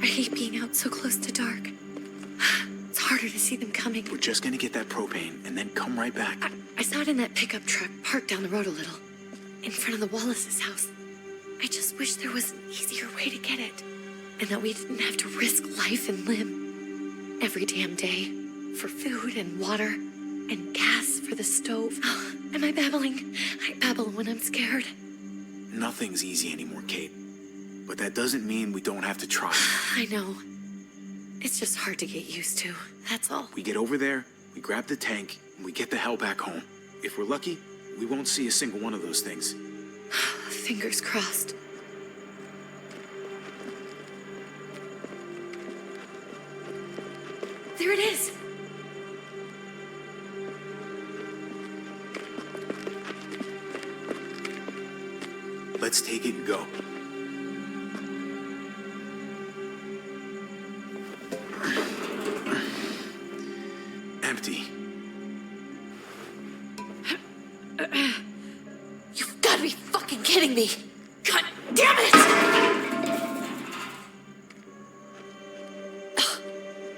I hate being out so close to dark. It's harder to see them coming. We're just gonna get that propane and then come right back. I saw it in that pickup truck parked down the road a little, in front of the Wallace's house. I just wish there was an easier way to get it, and that we didn't have to risk life and limb every damn day for food and water and gas for the stove. Am I babbling? I babble when I'm scared. Nothing's easy anymore, Kate. But that doesn't mean we don't have to try. I know. It's just hard to get used to, that's all. We get over there, we grab the tank, and we get the hell back home. If we're lucky, we won't see a single one of those things. Fingers crossed. There it is! Let's take it and go. Empty. You've got to be fucking kidding me! God damn it!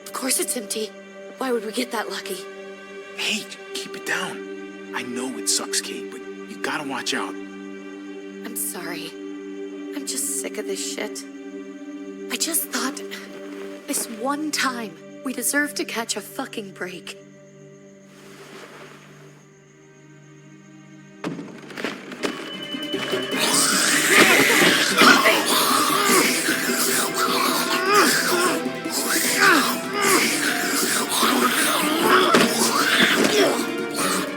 Of course it's empty. Why would we get that lucky? Hey, keep it down. I know it sucks, Kate, but you gotta watch out. I'm sorry. I'm just sick of this shit. I just thought, this one time, we deserve to catch a fucking break.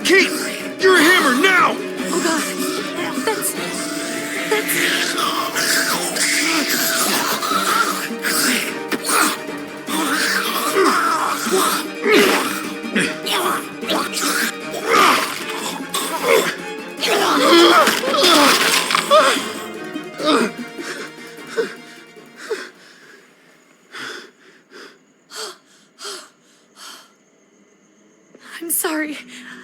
Kate, you're a hammer now! Oh god, that's... I'm sorry.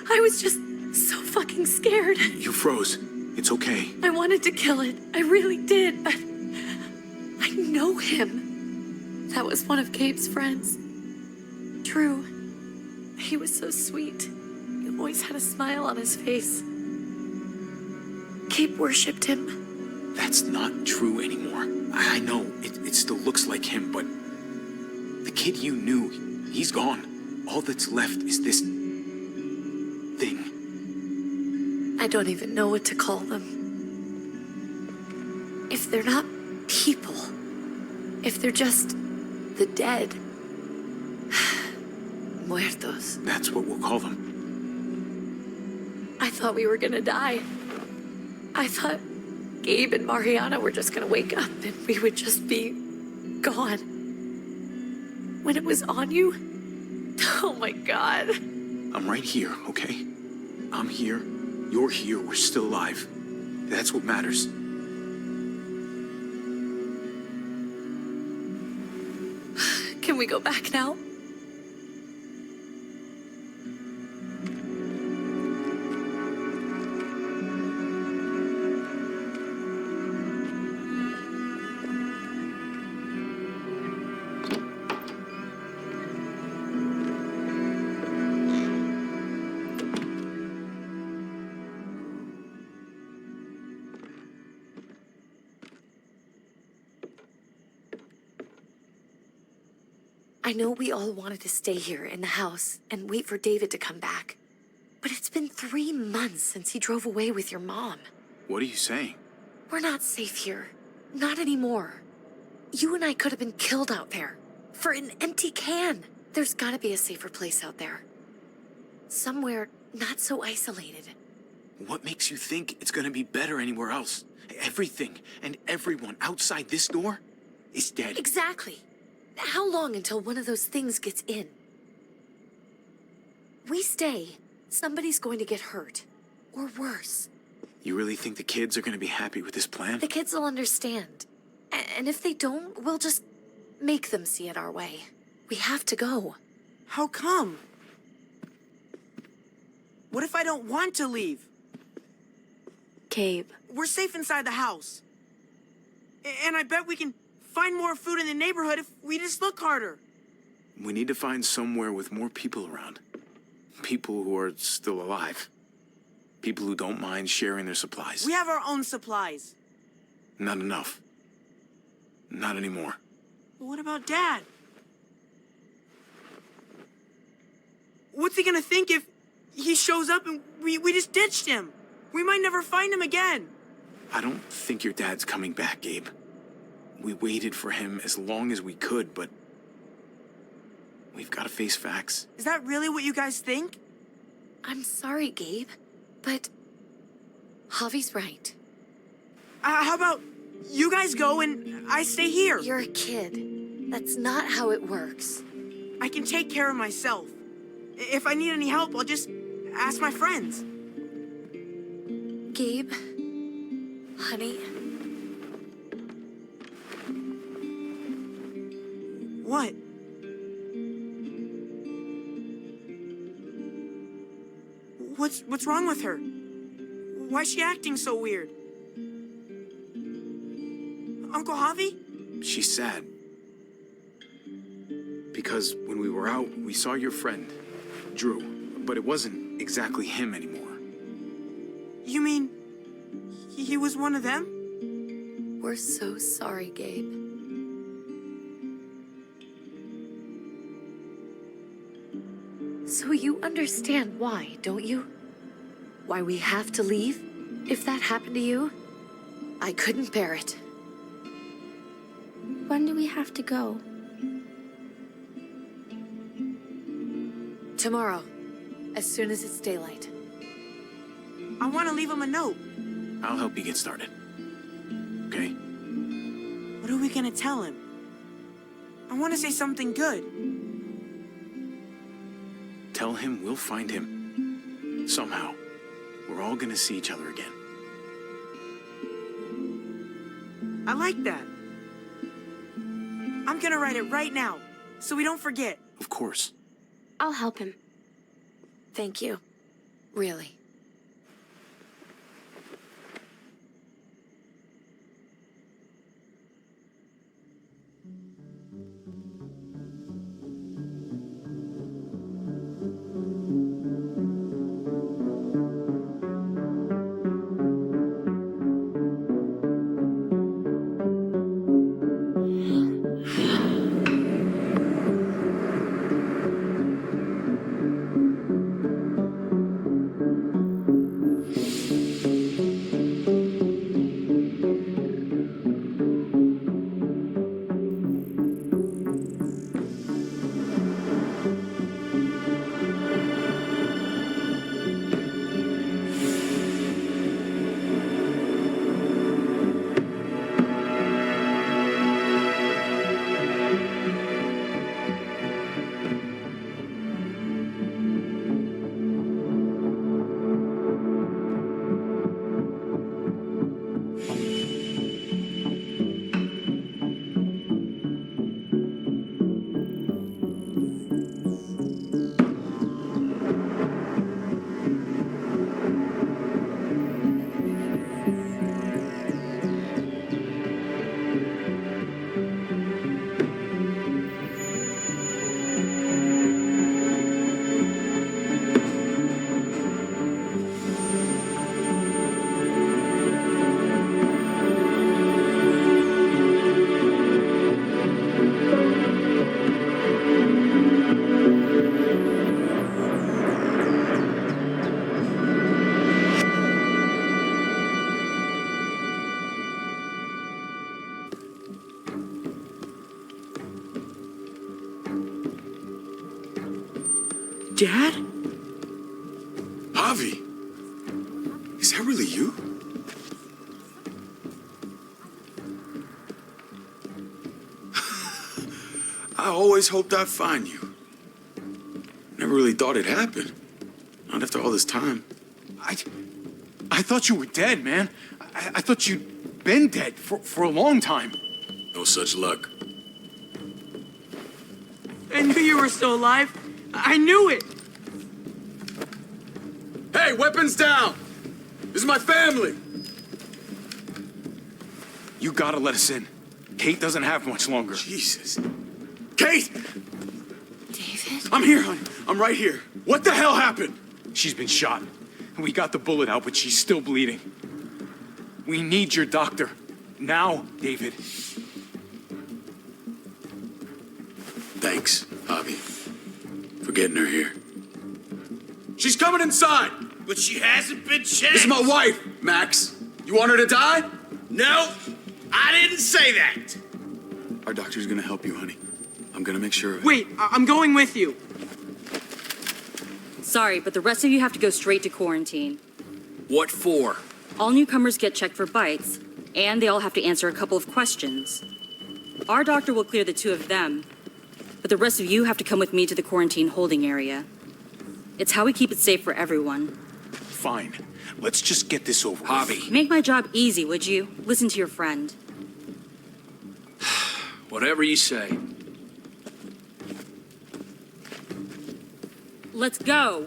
I was just so fucking scared. You froze. It's okay. I wanted to kill it. I really did, but I know him. That was one of Gabe's friends. Drew. He was so sweet. He always had a smile on his face. Gabe worshipped him. That's not true anymore. I know, it still looks like him, but the kid you knew, he's gone. All that's left is this thing. I don't even know what to call them. If they're not people, if they're just the dead, muertos. That's what we'll call them. I thought we were gonna die. I thought Gabe and Mariana were just gonna wake up and we would just be gone. When it was on you, oh my God. I'm right here, okay? I'm here, you're here, we're still alive. That's what matters. Can we go back now? I know we all wanted to stay here in the house and wait for David to come back. But it's been 3 months since he drove away with your mom. What are you saying? We're not safe here. Not anymore. You and I could have been killed out there. For an empty can. There's gotta be a safer place out there. Somewhere not so isolated. What makes you think it's gonna be better anywhere else? Everything and everyone outside this door is dead. Exactly. How long until one of those things gets in? We stay, somebody's going to get hurt. Or worse. You really think the kids are gonna be happy with this plan? The kids will understand. And if they don't, we'll just make them see it our way. We have to go. How come? What if I don't want to leave? Gabe. We're safe inside the house. And I bet we can find more food in the neighborhood if we just look harder. We need to find somewhere with more people around. People who are still alive. People who don't mind sharing their supplies. We have our own supplies. Not enough. Not anymore. But what about Dad? What's he gonna think if he shows up and we just ditched him? We might never find him again. I don't think your dad's coming back, Gabe. We waited for him as long as we could, but we've got to face facts. Is that really what you guys think? I'm sorry, Gabe, but Javi's right. How about you guys go and I stay here? You're a kid. That's not how it works. I can take care of myself. If I need any help, I'll just ask my friends. Gabe, honey, What? What's wrong with her? Why's she acting so weird? Uncle Javi? She's sad. Because when we were out, we saw your friend, Drew, but it wasn't exactly him anymore. You mean he was one of them? we're so sorry, Gabe. So you understand why, don't you? Why we have to leave? If that happened to you, I couldn't bear it. When do we have to go? Tomorrow, as soon as it's daylight. I want to leave him a note. I'll help you get started. Okay? What are we gonna tell him? I want to say something good. Tell him we'll find him. Somehow. We're all gonna see each other again. I like that. I'm gonna write it right now, so we don't forget. Of course. I'll help him. Thank you. Really. Dad? Javi, is that really you? I always hoped I'd find you. Never really thought it'd happen. Not after all this time. I thought you were dead, man. I thought you'd been dead for a long time. No such luck. I knew you were still alive. I knew it. Hey, weapons down! This is my family! You gotta let us in. Kate doesn't have much longer. Jesus. Kate! David? I'm here, honey. I'm right here. What the hell happened? She's been shot. And we got the bullet out, but she's still bleeding. We need your doctor. Now, David. Thanks, Javi, for getting her here. She's coming inside! But she hasn't been checked. This is my wife, Max. You want her to die? No, I didn't say that. Our doctor's gonna help you, honey. I'm gonna make sure of it. Wait, I'm going with you. Sorry, but the rest of you have to go straight to quarantine. What for? All newcomers get checked for bites, and they all have to answer a couple of questions. Our doctor will clear the two of them, but the rest of you have to come with me to the quarantine holding area. It's how we keep it safe for everyone. Fine. Let's just get this over with. Javi, Make my job easy, would you? Listen to your friend. whatever you say. Let's go.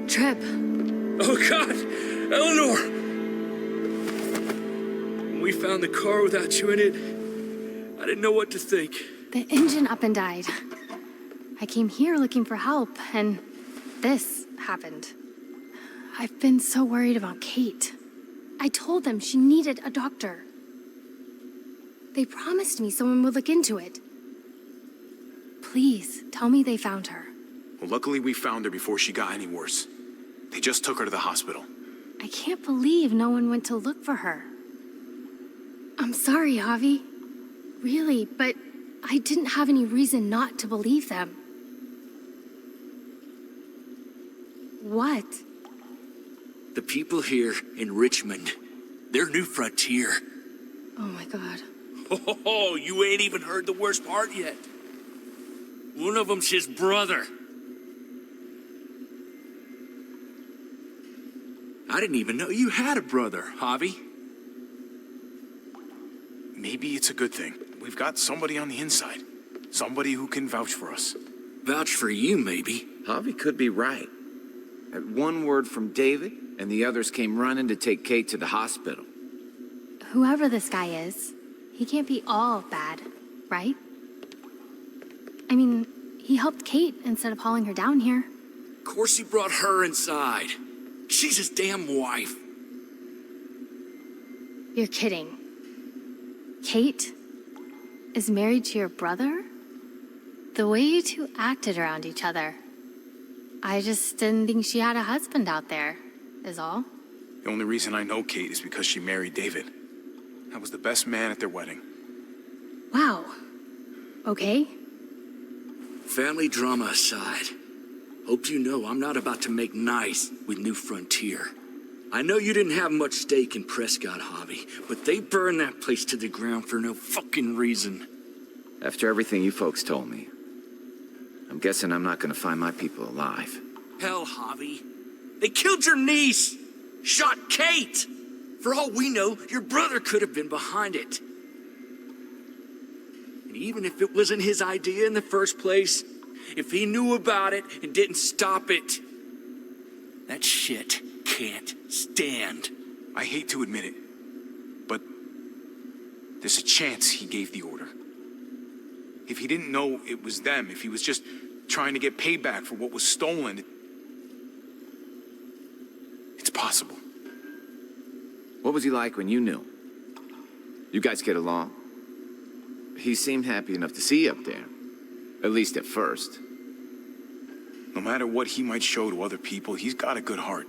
Trip. Oh, God! Eleanor! When we found the car without you in it, I didn't know what to think. The engine up and died. I came here looking for help, and this happened. I've been so worried about Kate. I told them she needed a doctor. They promised me someone would look into it. Please, tell me they found her. Well, luckily we found her before she got any worse. They just took her to the hospital. I can't believe no one went to look for her. I'm sorry, Javi. Really, but I didn't have any reason not to believe them. What? The people here in Richmond, they're New Frontier. Oh my God. Oh, you ain't even heard the worst part yet. One of them's his brother. I didn't even know you had a brother, Javi. Maybe it's a good thing. We've got somebody on the inside. Somebody who can vouch for us. Vouch for you, maybe. Javi could be right. At one word from David, and the others came running to take Kate to the hospital. Whoever this guy is, he can't be all bad, right? I mean, he helped Kate instead of hauling her down here. Of course he brought her inside. She's his damn wife. You're kidding. Kate is married to your brother? The way you two acted around each other. I just didn't think she had a husband out there, is all. The only reason I know Kate is because she married David. I was the best man at their wedding. Wow. Okay. Family drama aside, hope you know I'm not about to make nice with New Frontier. I know you didn't have much stake in Prescott, Javi, but they burned that place to the ground for no fucking reason. After everything you folks told me, I'm guessing I'm not gonna find my people alive. Hell, Javi. They killed your niece, shot Kate. For all we know, your brother could have been behind it. And even if it wasn't his idea in the first place, if he knew about it and didn't stop it, that shit can't stand. I hate to admit it, but there's a chance he gave the order. If he didn't know it was them, if he was just trying to get payback for what was stolen, it's possible. What was he like when you knew? You guys get along? He seemed happy enough to see you up there. At least at first. No matter what he might show to other people, he's got a good heart.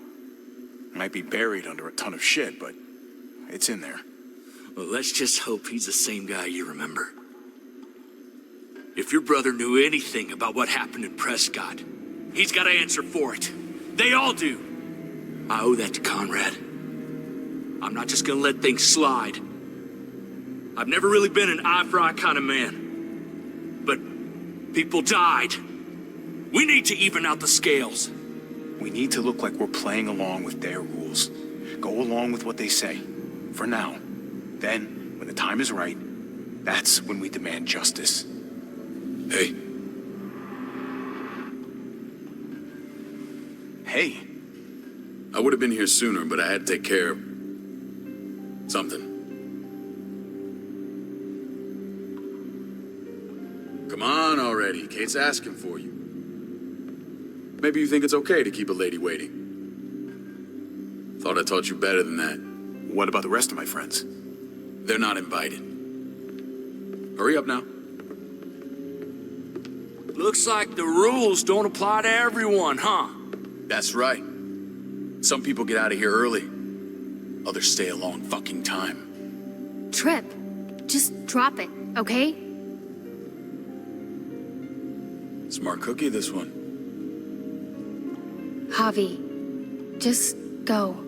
Might be buried under a ton of shit, but it's in there. Well, let's just hope he's the same guy you remember. If your brother knew anything about what happened in Prescott, he's got to answer for it. They all do. I owe that to Conrad. I'm not just gonna let things slide. I've never really been an eye-for-eye kind of man. But people died. We need to even out the scales. We need to look like we're playing along with their rules. Go along with what they say. For now. Then, when the time is right, that's when we demand justice. Hey, Hey, I would have been here sooner, but I had to take care of something. Come on already. Kate's asking for you. Maybe you think it's okay to keep a lady waiting. Thought I taught you better than that. what about the rest of my friends? They're not invited. Hurry up now. Looks like the rules don't apply to everyone, huh? That's right. Some people get out of here early. Others stay a long fucking time. Trip, just drop it, okay? Smart cookie, this one. Javi, just go.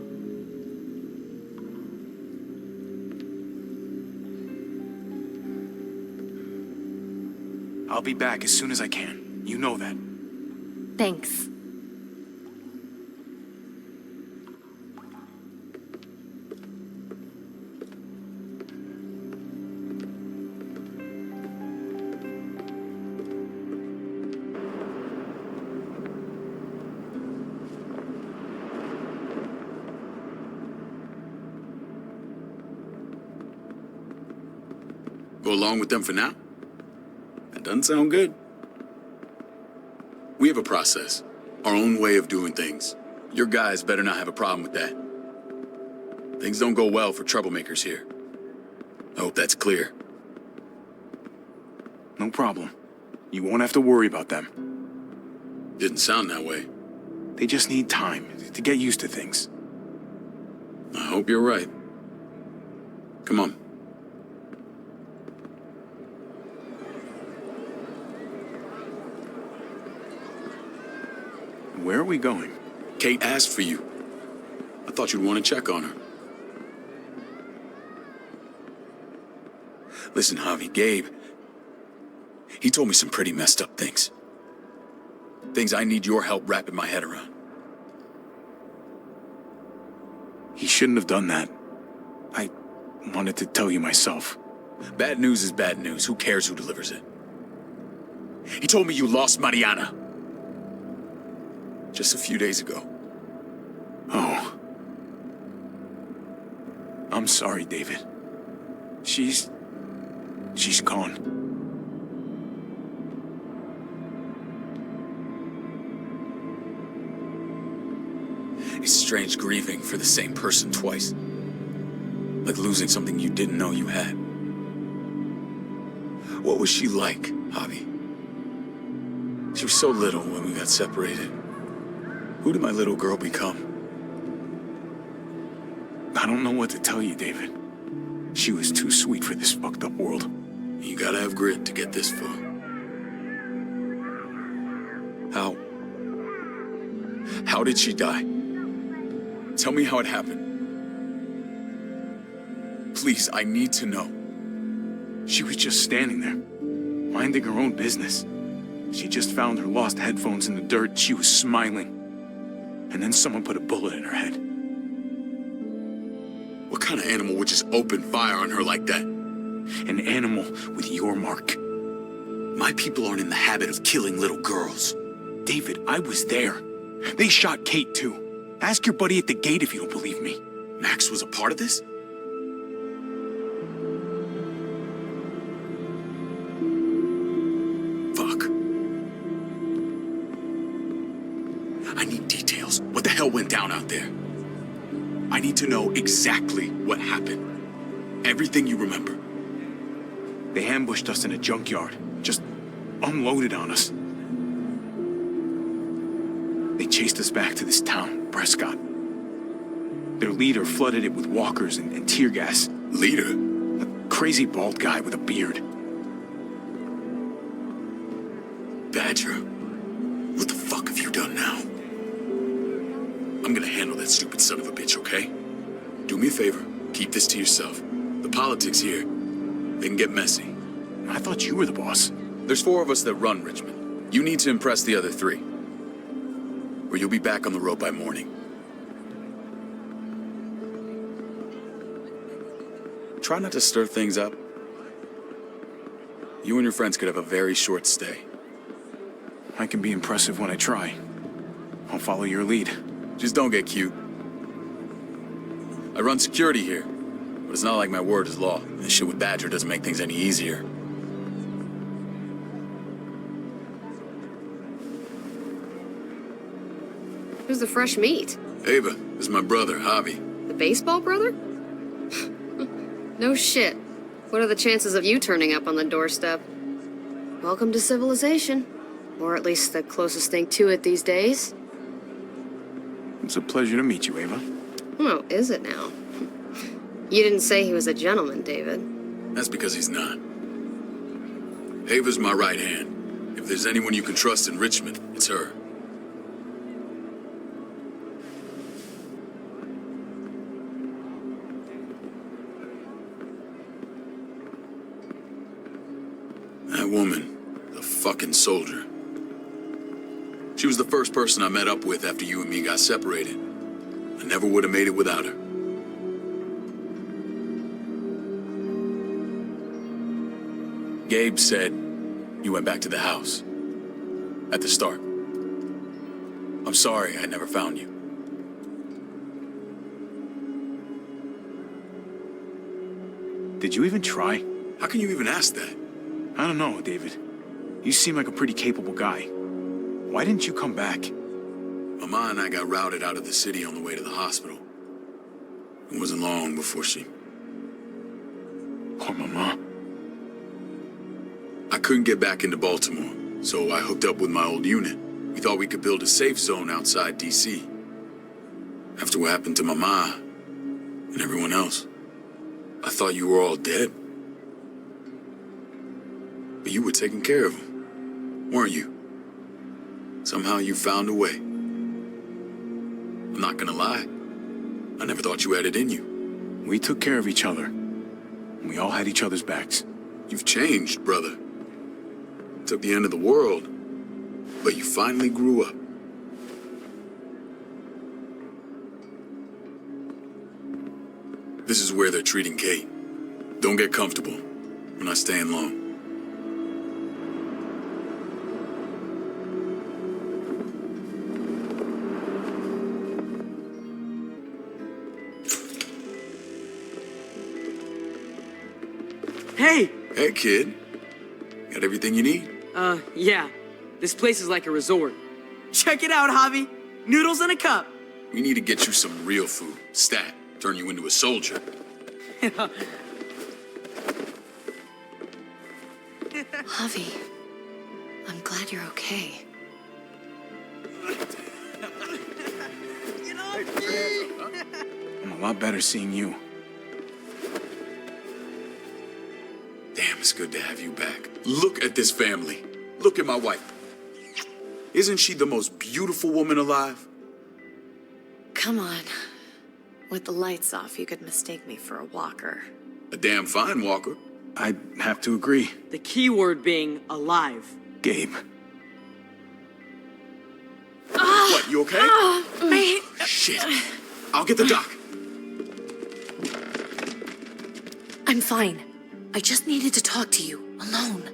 I'll be back as soon as I can. You know that. Thanks. Go along with them for now? That doesn't sound good. We have a process, our own way of doing things. Your guys better not have a problem with that. Things don't go well for troublemakers here. I hope that's clear. No problem. You won't have to worry about them. Didn't sound that way. They just need time to get used to things. I hope you're right. Come on. Where are we going? Kate asked for you. I thought you'd want to check on her. Listen, Javi, Gabe, he told me some pretty messed up things. Things I need your help wrapping my head around. He shouldn't have done that. I wanted to tell you myself. Bad news is bad news. Who cares who delivers it? He told me you lost Mariana. Just a few days ago. Oh. I'm sorry, David. She's gone. It's strange grieving for the same person twice. Like losing something you didn't know you had. What was she like, Javi? She was so little when we got separated. Who did my little girl become? I don't know what to tell you, David. She was too sweet for this fucked up world. You gotta have grit to get this far. How did she die? Tell me how it happened. Please, I need to know. She was just standing there, minding her own business. She just found her lost headphones in the dirt. She was smiling. And then someone put a bullet in her head. What kind of animal would just open fire on her like that? An animal with your mark. My people aren't in the habit of killing little girls. David, I was there. They shot Kate too. Ask your buddy at the gate if you don't believe me. Max was a part of this? Fuck. I need details. What the hell went down out there? I need to know exactly what happened. Everything you remember. They ambushed us in a junkyard. Just unloaded on us. They chased us back to this town, Prescott. Their leader flooded it with walkers and tear gas. Leader? A crazy bald guy with a beard. Badger, what the fuck have you done now? I'm gonna handle that stupid son of a bitch, okay? Do me a favor, keep this to yourself. The politics here, they can get messy. I thought you were the boss. There's 4 of us that run Richmond. You need to impress the other 3. Or you'll be back on the road by morning. Try not to stir things up. You and your friends could have a very short stay. I can be impressive when I try. I'll follow your lead. Just don't get cute. I run security here, but it's not like my word is law. And this shit with Badger doesn't make things any easier. Who's the fresh meat? Ava, this is my brother, Javi. The baseball brother? No shit. What are the chances of you turning up on the doorstep? Welcome to civilization. Or at least the closest thing to it these days. It's a pleasure to meet you, Ava. Oh, is it now? You didn't say he was a gentleman, David. That's because he's not. Ava's my right hand. If there's anyone you can trust in Richmond, it's her. That woman, the fucking soldier. She was the first person I met up with after you and me got separated. I never would have made it without her. Gabe said you went back to the house. At the start. I'm sorry I never found you. Did you even try? How can you even ask that? I don't know, David. You seem like a pretty capable guy. Why didn't you come back? Mama and I got routed out of the city on the way to the hospital. It wasn't long before she... Poor Mama. I couldn't get back into Baltimore, so I hooked up with my old unit. We thought we could build a safe zone outside D.C. After what happened to Mama and everyone else, I thought you were all dead. But you were taking care of them, weren't you? Somehow you found a way. I'm not gonna lie. I never thought you had it in you. We took care of each other. And we all had each other's backs. You've changed, brother. It took the end of the world, but you finally grew up. This is where they're treating Kate. Don't get comfortable. We're not staying long. Hey! Hey, kid. Got everything you need? Yeah. This place is like a resort. Check it out, Javi. Noodles in a cup. We need to get you some real food. Stat. Turn you into a soldier. Javi, I'm glad you're okay. I'm a lot better seeing you. Damn, it's good to have you back. Look at this family. Look at my wife. Isn't she the most beautiful woman alive? Come on. With the lights off, you could mistake me for a walker. A damn fine walker. I'd have to agree. The key word being alive. Gabe. What, you okay? Shit. I'll get the doc. I'm fine. I just needed to talk to you, alone.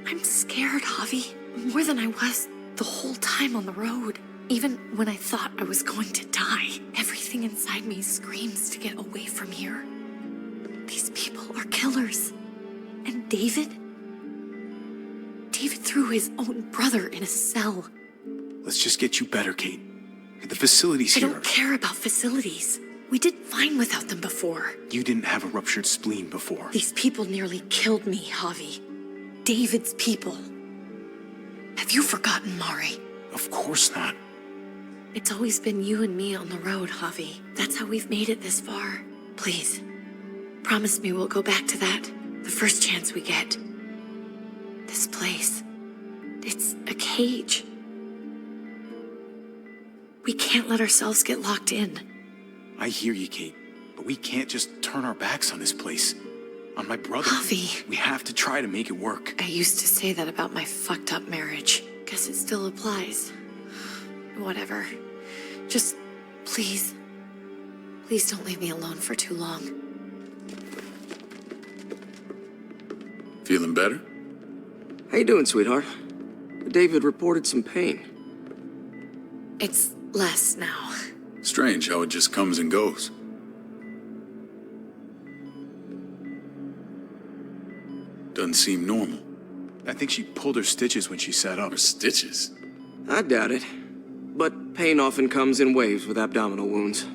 I'm scared, Javi. More than I was the whole time on the road. Even when I thought I was going to die, everything inside me screams to get away from here. These people are killers. And David? David threw his own brother in a cell. Let's just get you better, Kate. The facilities I here. don't care about facilities. We did fine without them before. You didn't have a ruptured spleen before. These people nearly killed me, Javi. David's people. Have you forgotten, Mari? Of course not. It's always been you and me on the road, Javi. That's how we've made it this far. Please, promise me we'll go back to that the first chance we get. This place, it's a cage. We can't let ourselves get locked in. I hear you, Kate, but we can't just turn our backs on this place. On my brother. Javi. We have to try to make it work. I used to say that about my fucked up marriage. Guess it still applies. Whatever. Just, please, Please don't leave me alone for too long. Feeling better? How you doing, sweetheart? David reported some pain. It's less now. Strange how it just comes and goes. Doesn't seem normal. I think she pulled her stitches when she sat up. Or stitches. I doubt it. But pain often comes in waves with abdominal wounds.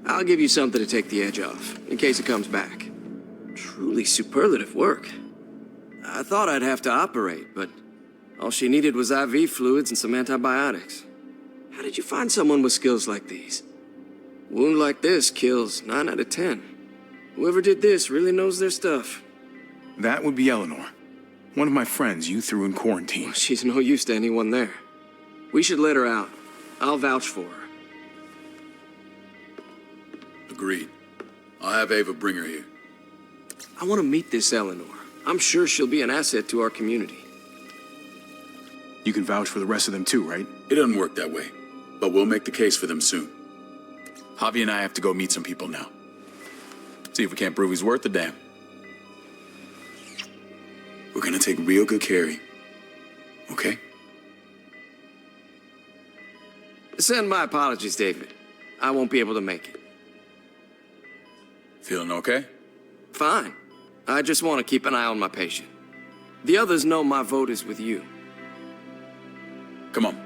I'll give you something to take the edge off, in case it comes back. Truly superlative work. I thought I'd have to operate, but all she needed was IV fluids and some antibiotics. How did you find someone with skills like these? A wound like this kills 9 out of 10. Whoever did this really knows their stuff. That would be Eleanor. One of my friends you threw in quarantine. She's no use to anyone there. We should let her out. I'll vouch for her. Agreed. I'll have Ava bring her here. I want to meet this Eleanor. I'm sure she'll be an asset to our community. You can vouch for the rest of them too, right? It doesn't work that way, but we'll make the case for them soon. Javi and I have to go meet some people now. See if we can't prove he's worth the damn. We're gonna take real good care of you. Okay? Send my apologies, David. I won't be able to make it. Feeling okay? Fine. I just want to keep an eye on my patient. The others know my vote is with you. Come on.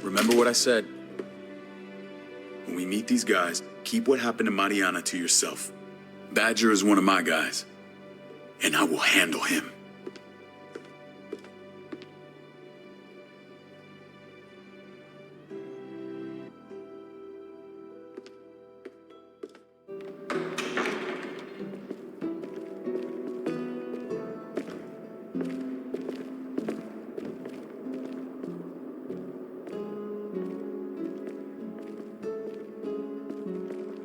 Remember what I said. When we meet these guys, keep what happened to Mariana to yourself. Badger is one of my guys, and I will handle him.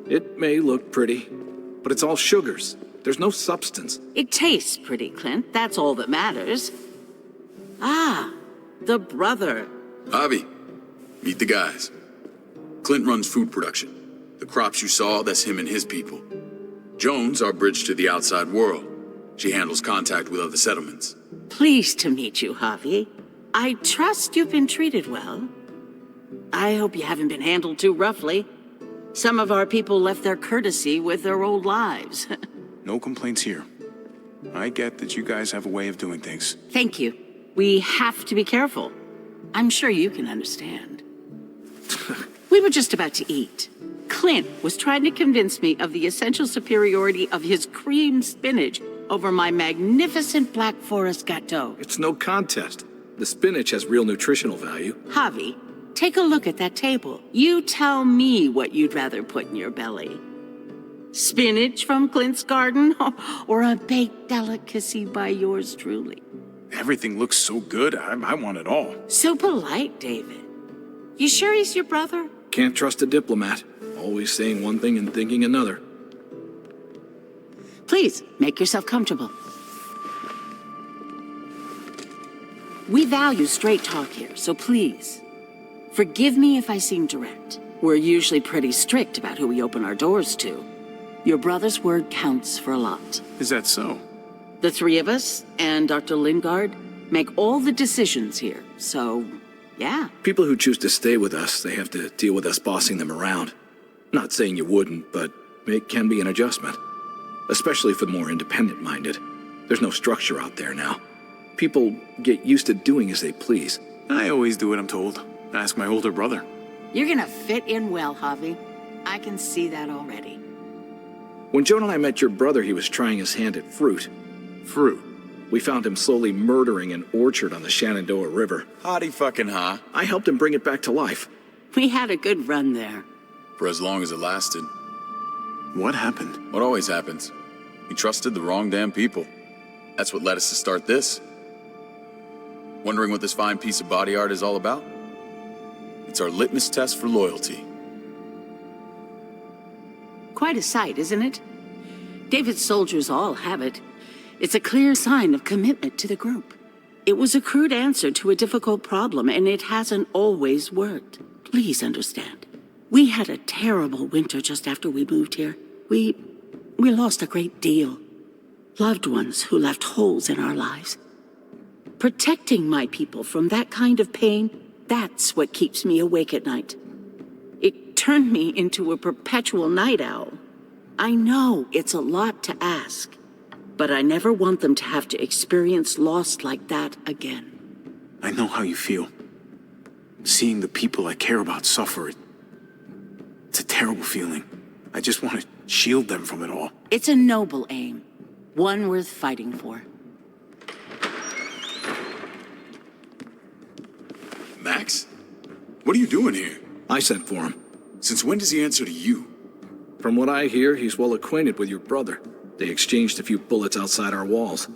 It may look pretty, but it's all sugars. There's no substance. It tastes pretty, Clint. That's all that matters. Ah, the brother. Javi, meet the guys. Clint runs food production. The crops you saw, that's him and his people. Jones, our bridge to the outside world. She handles contact with other settlements. Pleased to meet you, Javi. I trust you've been treated well. I hope you haven't been handled too roughly. Some of our people left their courtesy with their old lives. No complaints here. I get that you guys have a way of doing things. Thank you. We have to be careful. I'm sure you can understand. We were just about to eat. Clint was trying to convince me of the essential superiority of his cream spinach over my magnificent Black Forest gâteau. It's no contest. The spinach has real nutritional value. Javi, take a look at that table. You tell me what you'd rather put in your belly. Spinach from Clint's garden, or a baked delicacy by yours truly? Everything looks so good, I want it all. So polite, David. You sure he's your brother? Can't trust a diplomat. Always saying one thing and thinking another. Please, make yourself comfortable. We value straight talk here, so please, forgive me if I seem direct. We're usually pretty strict about who we open our doors to. Your brother's word counts for a lot. Is that so? The three of us and Dr. Lingard make all the decisions here, so, yeah. People who choose to stay with us, they have to deal with us bossing them around. Not saying you wouldn't, but it can be an adjustment. Especially for the more independent-minded. There's no structure out there now. People get used to doing as they please. I always do what I'm told. Ask my older brother. You're gonna fit in well, Javi. I can see that already. When Joan and I met your brother, he was trying his hand at fruit. Fruit? We found him slowly murdering an orchard on the Shenandoah River. Howdy fucking ha. I helped him bring it back to life. We had a good run there. For as long as it lasted. What happened? What always happens. We trusted the wrong damn people. That's what led us to start this. Wondering what this fine piece of body art is all about? It's our litmus test for loyalty. Quite a sight, isn't it? David's soldiers all have it. It's a clear sign of commitment to the group. It was a crude answer to a difficult problem, and it hasn't always worked. Please understand. We had a terrible winter just after we moved here. We lost a great deal. Loved ones who left holes in our lives. Protecting my people from that kind of pain, that's what keeps me awake at night. It turned me into a perpetual night owl. I know it's a lot to ask, but I never want them to have to experience loss like that again. I know how you feel. Seeing the people I care about suffer, it's a terrible feeling. I just want to shield them from it all. It's a noble aim, one worth fighting for. Max, what are you doing here? I sent for him. Since when does he answer to you? From what I hear, he's well acquainted with your brother. They exchanged a few bullets outside our walls.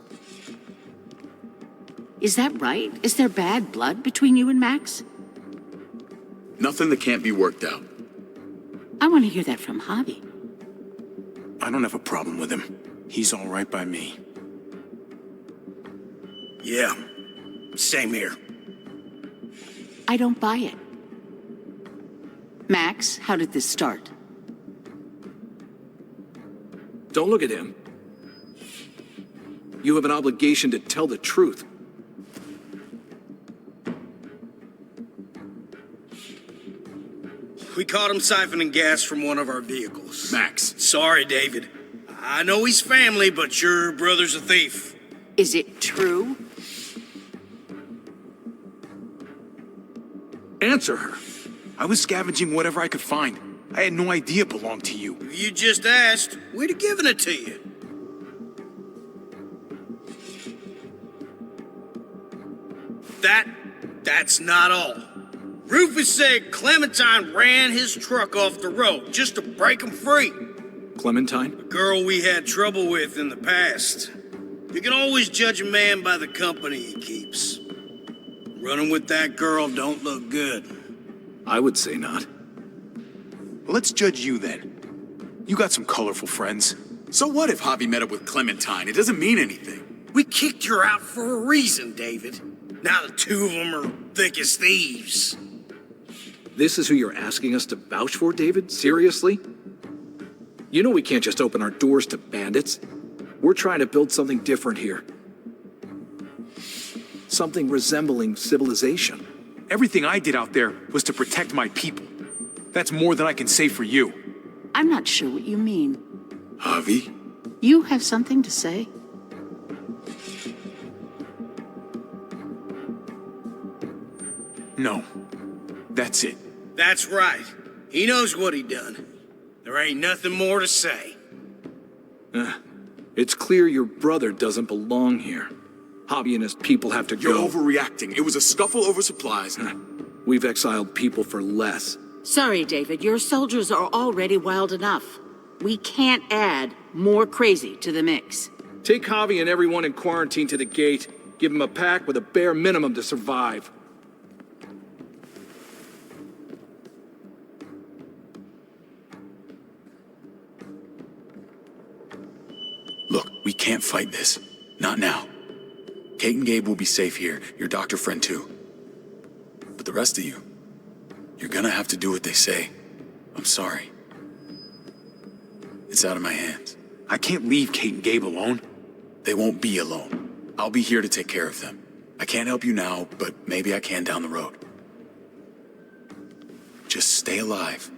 Is that right? Is there bad blood between you and Max? Nothing that can't be worked out. I want to hear that from Javi. I don't have a problem with him. He's all right by me. Yeah, same here. I don't buy it. Max, how did this start? Don't look at him. You have an obligation to tell the truth. We caught him siphoning gas from one of our vehicles. Max. Sorry, David. I know he's family, but your brother's a thief. Is it true? Answer her. I was scavenging whatever I could find. I had no idea it belonged to you. If you just asked, we'd have given it to you. That's not all. Rufus said Clementine ran his truck off the road just to break him free. Clementine? A girl we had trouble with in the past. You can always judge a man by the company he keeps. Running with that girl don't look good. I would say not. Well, let's judge you then. You got some colorful friends. So what if Javi met up with Clementine? It doesn't mean anything. We kicked her out for a reason, David. Now the two of them are thick as thieves. This is who you're asking us to vouch for, David? Seriously? You know we can't just open our doors to bandits. We're trying to build something different here. Something resembling civilization. Everything I did out there was to protect my people. That's more than I can say for you. I'm not sure what you mean. Javi? You have something to say? No. That's it. That's right. He knows what he done. There ain't nothing more to say. It's clear your brother doesn't belong here. Javi and his people have to You're go. overreacting. It was a scuffle over supplies. We've exiled people for less. Sorry, David, your soldiers are already wild enough. We can't add more crazy to the mix. Take Javi and everyone in quarantine to the gate. Give them a pack with a bare minimum to survive. Look, we can't fight this. Not now. Kate and Gabe will be safe here, your doctor friend too. But the rest of you, you're gonna have to do what they say. I'm sorry. It's out of my hands. I can't leave Kate and Gabe alone. They won't be alone. I'll be here to take care of them. I can't help you now, but maybe I can down the road. Just stay alive,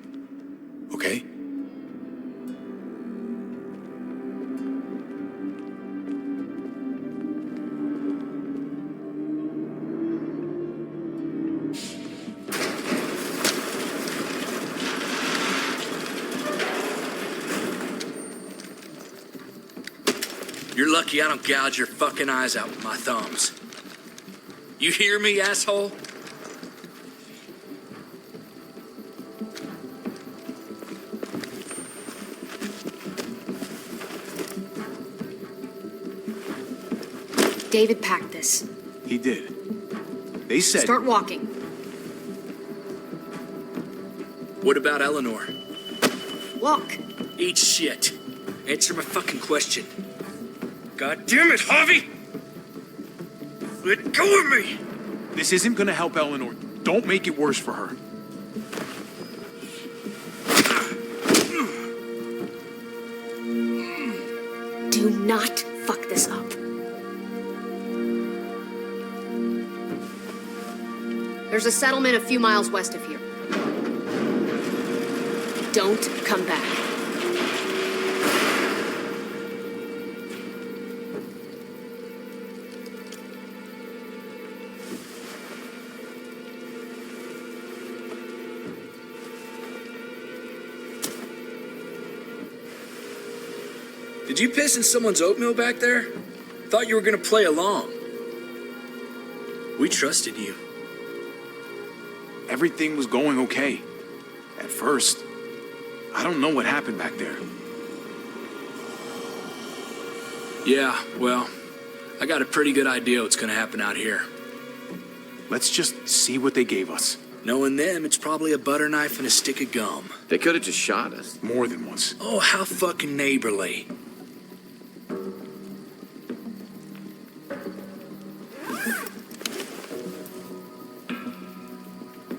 okay? You're lucky I don't gouge your fucking eyes out with my thumbs. You hear me, asshole? David packed this. He did. They said... Start walking. What about Eleanor? Walk. Eat shit. Answer my fucking question. God damn it, Javi! Let go of me! This isn't gonna help Eleanor. Don't make it worse for her. Do not fuck this up. There's a settlement a few miles west of here. Don't come back. Did you piss in someone's oatmeal back there? Thought you were gonna play along. We trusted you. Everything was going okay. At first. I don't know what happened back there. Yeah, well, I got a pretty good idea what's gonna happen out here. Let's just see what they gave us. Knowing them, it's probably a butter knife and a stick of gum. They could have just shot us. More than once. Oh, how fucking neighborly.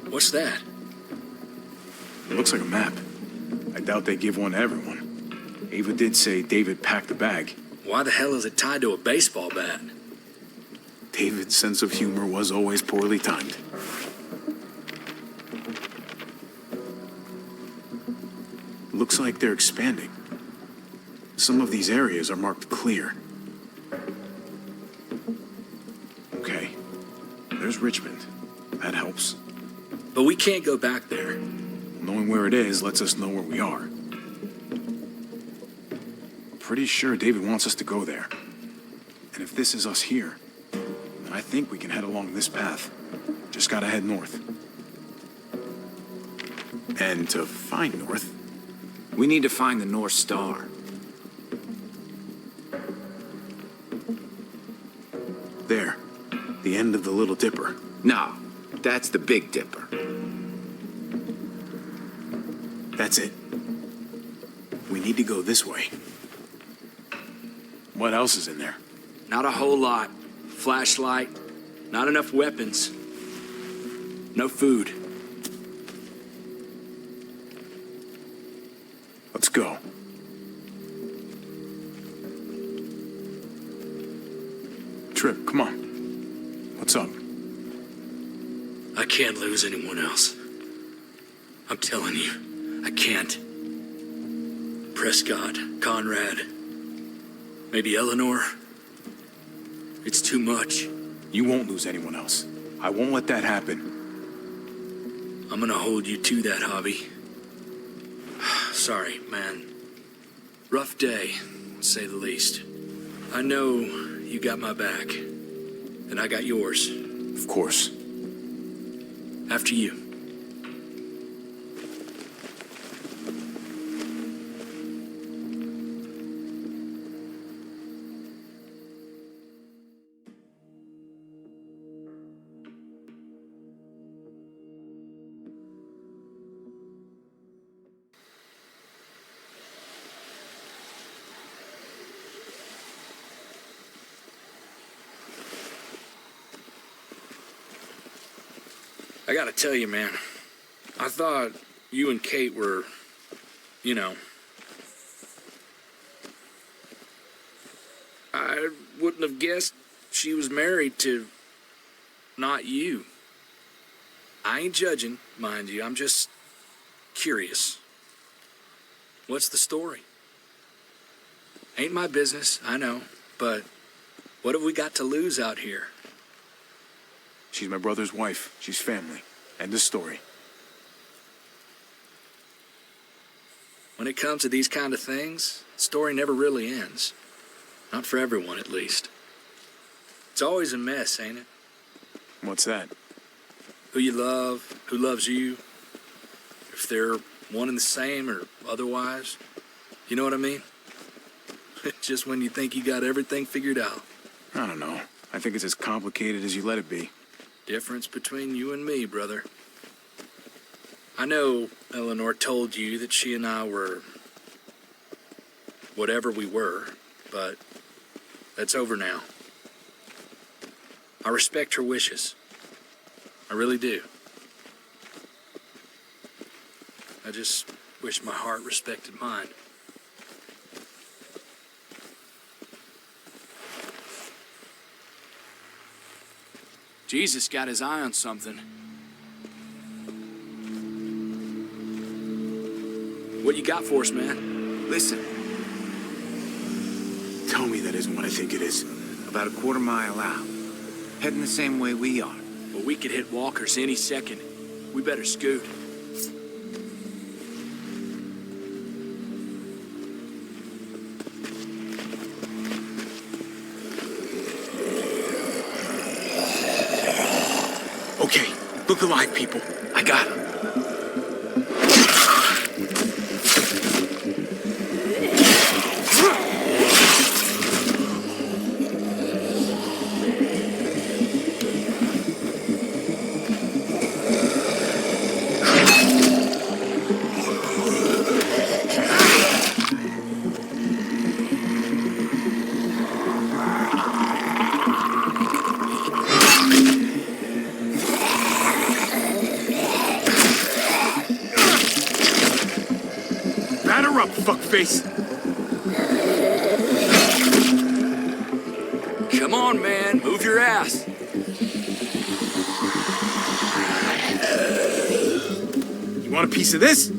What's that? It looks like a map. I doubt they give one to everyone. Ava did say David packed the bag. Why the hell is it tied to a baseball bat? David's sense of humor was always poorly timed. Looks like they're expanding. Some of these areas are marked clear. Okay. There's Richmond. That helps. But we can't go back there. Knowing where it is lets us know where we are. Pretty sure David wants us to go there. And if this is us here, then I think we can head along this path. Just gotta head north. And to find north, We need to find the North Star. there, the end of the Little Dipper. No, that's the Big Dipper. That's it. We need to go this way. What else is in there? Not a whole lot. Flashlight, not enough weapons. No food. Let's go. Trip, come on. What's up? I can't lose anyone else. I'm telling you, I can't. Prescott, Conrad, maybe Eleanor. It's too much. You won't lose anyone else. I won't let that happen. I'm gonna hold you to that, Hobby. Sorry, man. Rough day, to say the least. I know you got my back, and I got yours. Of course. After you. I gotta tell you, man, I thought you and Kate were, you know, I wouldn't have guessed she was married to not you. I ain't judging, mind you, I'm just curious. What's the story? Ain't my business, I know, but what have we got to lose out here? She's my brother's wife. She's family. End of story. When it comes to these kind of things, the story never really ends. Not for everyone, at least. It's always a mess, ain't it? What's that? Who you love, who loves you, if they're one and the same or otherwise. You know what I mean? Just when you think you got everything figured out. I don't know. I think it's as complicated as you let it be. Difference between you and me, brother. I know Eleanor told you that she and I were whatever we were, but that's over now. I respect her wishes. I really do. I just wish my heart respected mine. Jesus got his eye on something. What you got for us, man? Listen, Tell me that isn't what I think it is. about a quarter mile out, heading the same way we are. Well, we could hit walkers any second. We better scoot. Okay, look alive, people. I got him. Batter up, fuckface. Come on, man. Move your ass. You want a piece of this?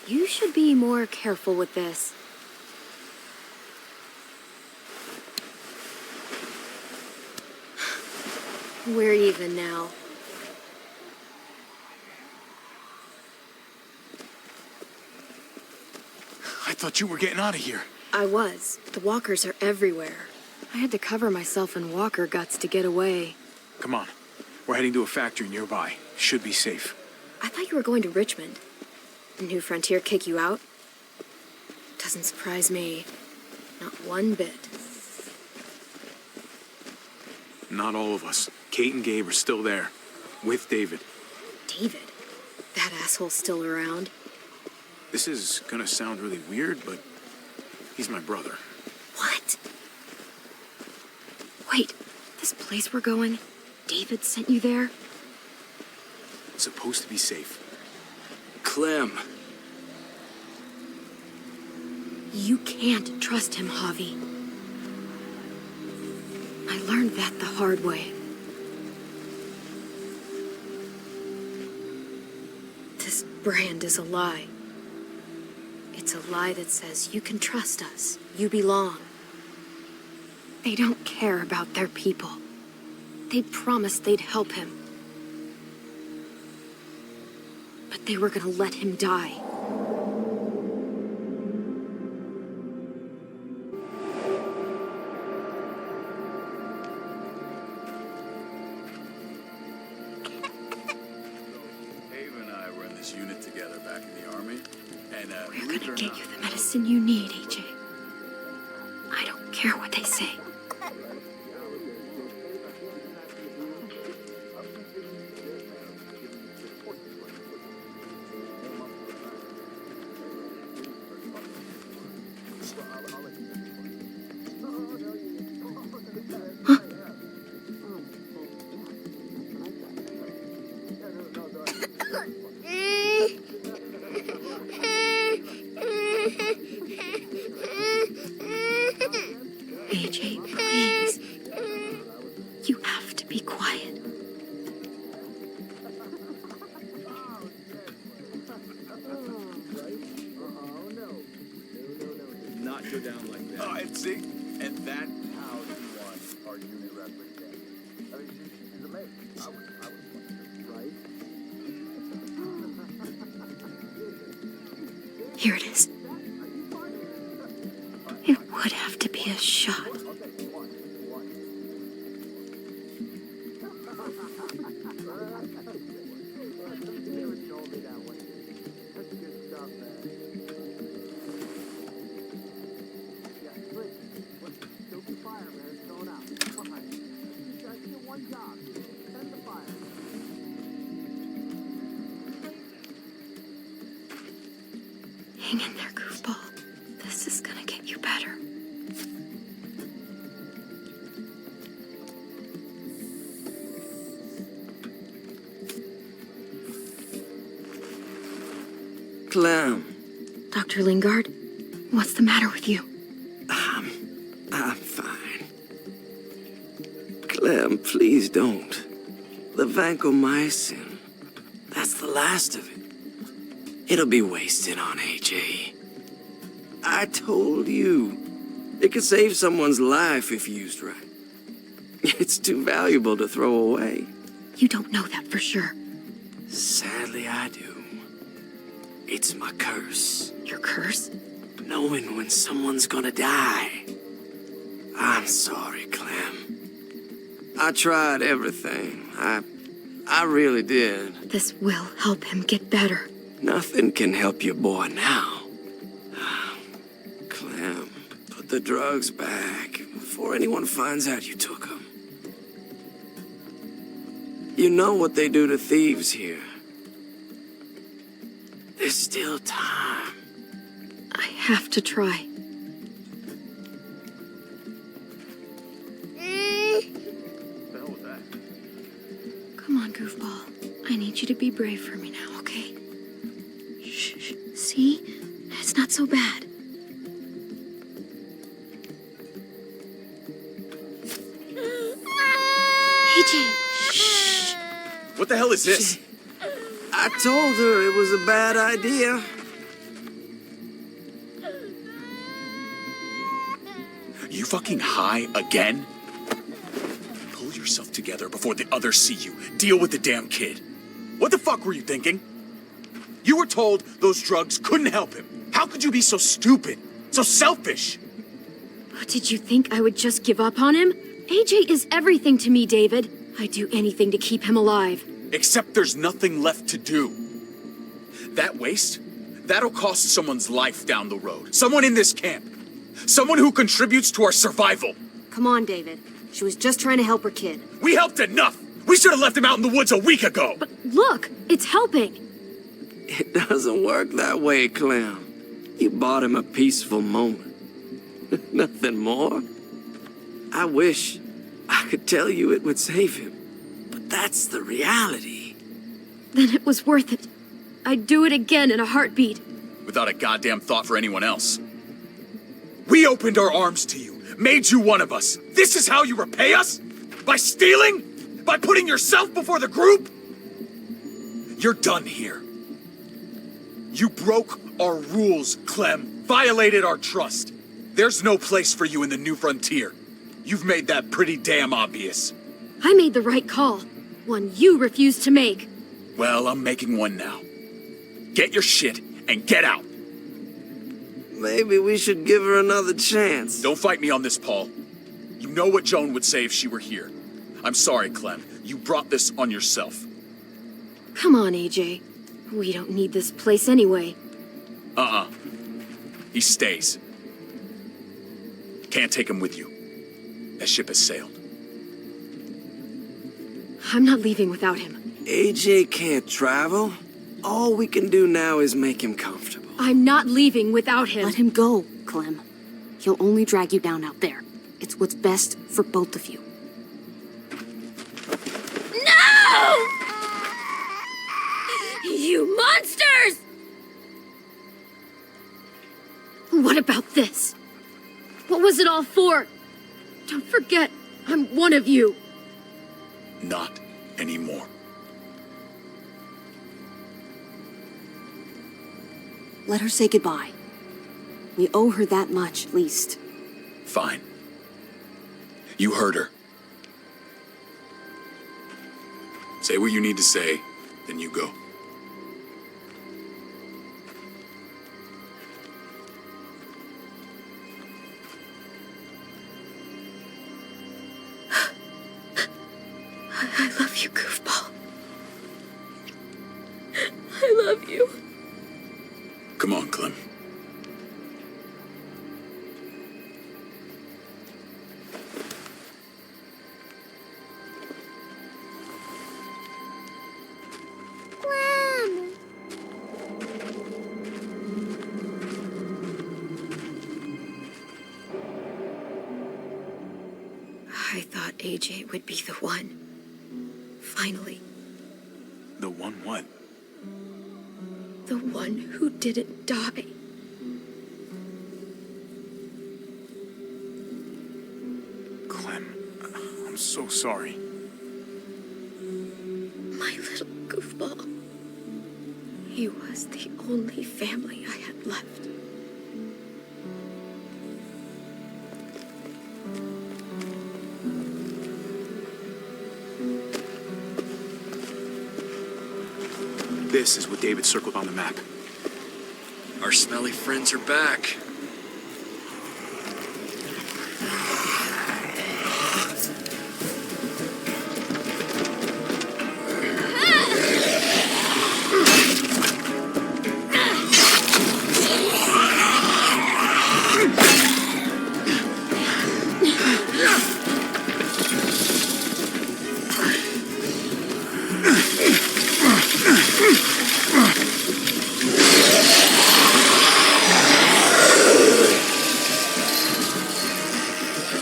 You should be more careful with this. We're even now. I thought you were getting out of here. I was. The walkers are everywhere. I had to cover myself in walker guts to get away. Come on. We're heading to a factory nearby. Should be safe. I thought you were going to Richmond. New Frontier kick you out? Doesn't surprise me. Not one bit. Not all of us. Kate and Gabe are still there. With David. David? That asshole's still around. This is gonna sound really weird, but he's my brother. What? Wait, this place we're going, David sent you there? It's supposed to be safe. Clem. You can't trust him, Javi. I learned that the hard way. This brand is a lie. It's a lie that says you can trust us, you belong. They don't care about their people. They promised they'd help him. But they were gonna let him die. Dave and I were in this unit together back in the Army, and We're gonna get you the medicine you need, AJ. I don't care what they say. AJ, please. You have to be quiet. not go down like that. Oh, and see, and that how Here it is. It would have to be a shot. Hang in there, goofball. This is gonna get you better. Clem, Dr. Lingard, what's the matter with you? I'm fine. Clem, please don't. The vancomycin, that's the last of it. It'll be wasted on AJ. I told you, it could save someone's life if used right. It's too valuable to throw away. You don't know that for sure. Sadly, I do. It's my curse. Your curse? Knowing when someone's gonna die. I'm sorry, Clem. I tried everything. I really did. This will help him get better. Nothing can help your boy now. Clem, put the drugs back before anyone finds out you took them. You know what they do to thieves here. There's still time. I have to try. Come on, goofball. I need you to be brave for me now, okay? Shh. See? It's not so bad. AJ, shh. What the hell is this? I told her it was a bad idea. You fucking high again? Pull yourself together before the others see you. Deal with the damn kid. What the fuck were you thinking? You were told those drugs couldn't help him. How could you be so stupid? So selfish? What, did you think I would just give up on him? AJ is everything to me, David. I'd do anything to keep him alive. Except there's nothing left to do. That waste, that'll cost someone's life down the road. Someone in this camp. Someone who contributes to our survival. Come on, David. She was just trying to help her kid. We helped enough! We should have left him out in the woods a week ago! But look, it's helping. It doesn't work that way, Clem. You bought him a peaceful moment. Nothing more. I wish I could tell you it would save him, but that's the reality. Then it was worth it. I'd do it again in a heartbeat. Without a goddamn thought for anyone else. We opened our arms to you, made you one of us. This is how you repay us? By stealing? By putting yourself before the group? You're done here. You broke our rules, Clem. Violated our trust. There's no place for you in the New Frontier. You've made that pretty damn obvious. I made the right call. One you refused to make. Well, I'm making one now. Get your shit and get out. Maybe we should give her another chance. Don't fight me on this, Paul. You know what Joan would say if she were here. I'm sorry, Clem. You brought this on yourself. Come on, AJ. We don't need this place anyway. He stays. Can't take him with you. That ship has sailed. I'm not leaving without him. AJ can't travel. All we can do now is make him comfortable. I'm not leaving without him. Let him go, Clem. He'll only drag you down out there. It's what's best for both of you. No! You monsters! What about this? What was it all for? Don't forget, I'm one of you. Not anymore. Let her say goodbye. We owe her that much, at least. Fine. You heard her. Say what you need to say, then you go. I love you, goofball. I love you. Come on, Clem. I thought AJ would be the one. Finally. The one what? The one who didn't die. Clem, I'm so sorry. My little goofball. He was the only family I had left. This is what David circled on the map. Our smelly friends are back.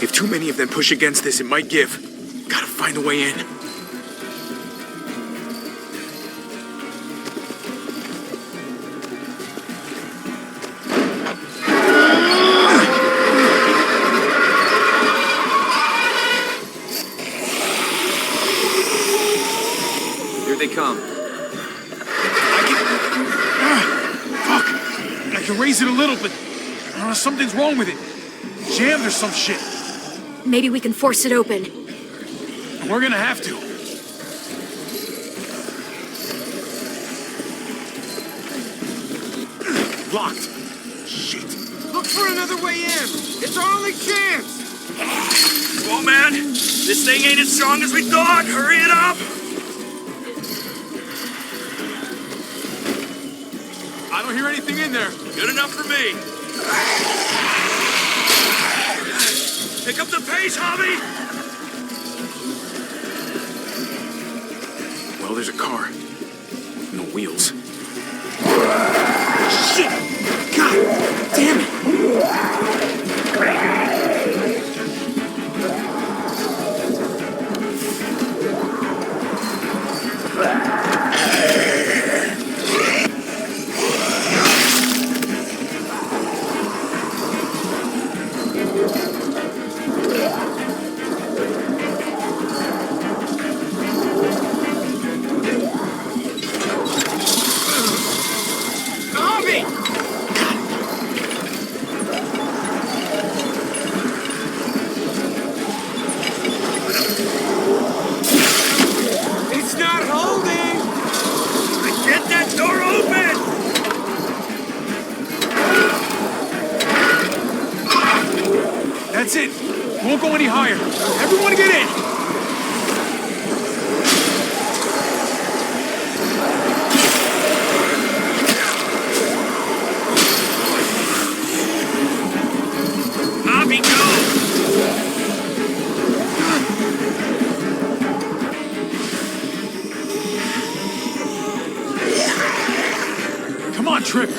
If too many of them push against this, it might give. Gotta find a way in. Here they come. Fuck! I can raise it a little, but something's wrong with it. Jammed or some shit. Maybe we can force it open. We're gonna have to. Locked. Shit. Look for another way in. It's our only chance. Come on, man. This thing ain't as strong as we thought. Hurry it up. I don't hear anything in there. Good enough for me. Pick up the pace, Hobby! Well, there's a car. No wheels. Shit! God damn it! It's not holding. Get that door open! That's it. Won't go any higher. Everyone get in! Hobby, go! Come on, Trip.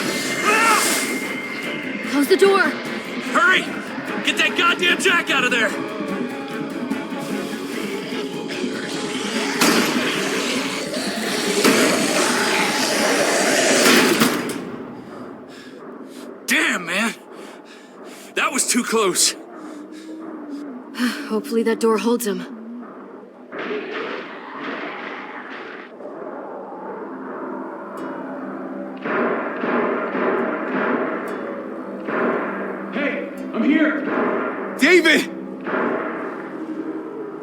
Close the door. Hurry! Get that goddamn jack out of there! Damn, man! That was too close. Hopefully that door holds him. Hey, I'm here! David!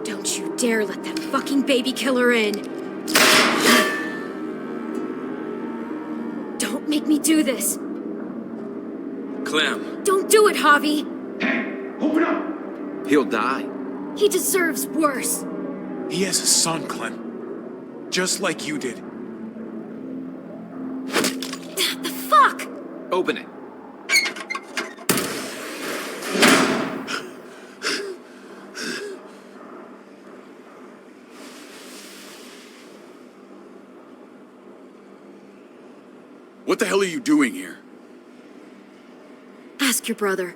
Don't you dare let that fucking baby killer in. me do this. Clem, Don't do it, Javi. He'll die. He deserves worse. He has a son, Clem. Just like you did. The fuck? Open it. What the hell are you doing here? Ask your brother.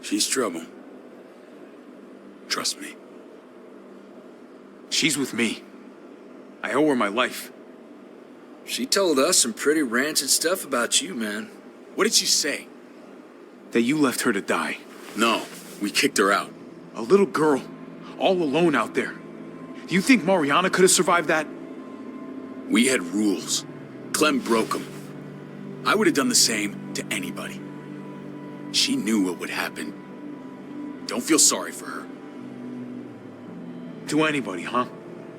She's trouble. Trust me. She's with me. I owe her my life. she told us some pretty rancid stuff about you, man. What did she say? That you left her to die. No, we kicked her out. A little girl, all alone out there. Do you think Mariana could have survived that? We had rules. Clem broke them. I would have done the same to anybody. She knew what would happen. Don't feel sorry for her. To anybody, huh?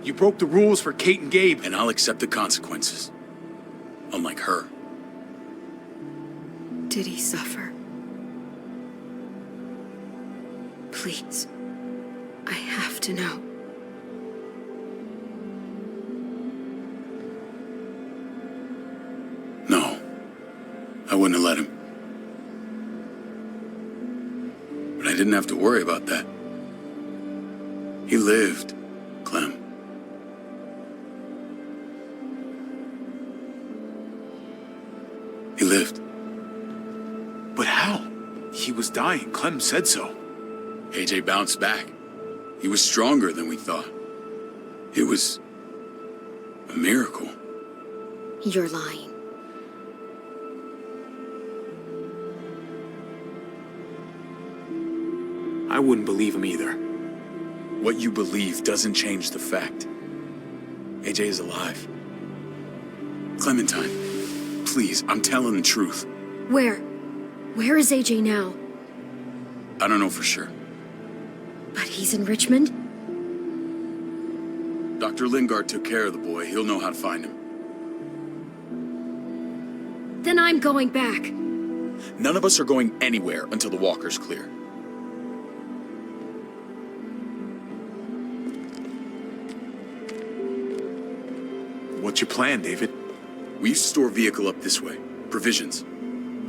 You broke the rules for Kate and Gabe. And I'll accept the consequences. Unlike her. Did he suffer? Please. I have to know. No. I wouldn't have let him. But I didn't have to worry about that. He lived, Clem. He lived. But how? He was dying. Clem said so. AJ bounced back. He was stronger than we thought. It was a miracle. You're lying. I wouldn't believe him either. What you believe doesn't change the fact. AJ is alive. Clementine, please, I'm telling the truth. Where? Where is AJ now? I don't know for sure. But he's in Richmond? Dr. Lingard took care of the boy. He'll know how to find him. Then I'm going back. None of us are going anywhere until the walker's clear. What's your plan, David? We used to store a vehicle up this way. Provisions.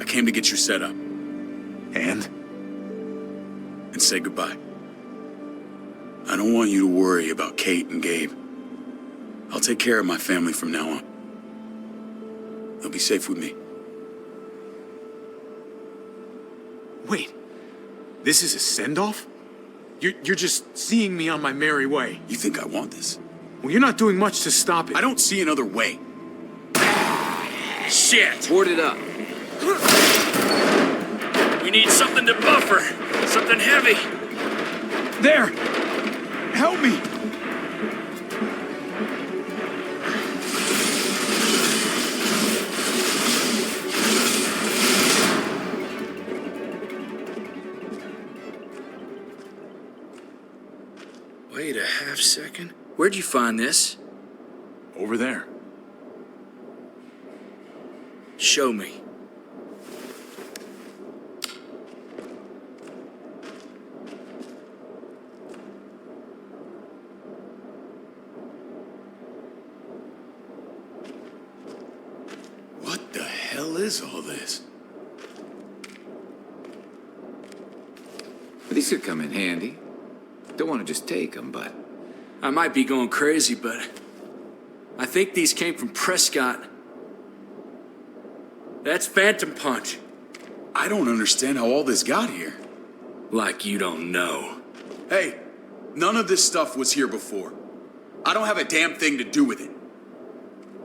I came to get you set up. And? And say goodbye. I don't want you to worry about Kate and Gabe. I'll take care of my family from now on. They'll be safe with me. Wait. This is a send-off? You're just seeing me on my merry way. You think I want this? Well, you're not doing much to stop it. I don't see another way. Shit! Board it up. We need something to buffer. Something heavy. There! Help me! Wait a half second. Where'd you find this? Over there. Show me. What the hell is all this? These could come in handy. Don't want to just take them, but... I might be going crazy, but I think these came from Prescott. That's Phantom Punch. I don't understand how all this got here. Like you don't know. Hey, none of this stuff was here before. I don't have a damn thing to do with it.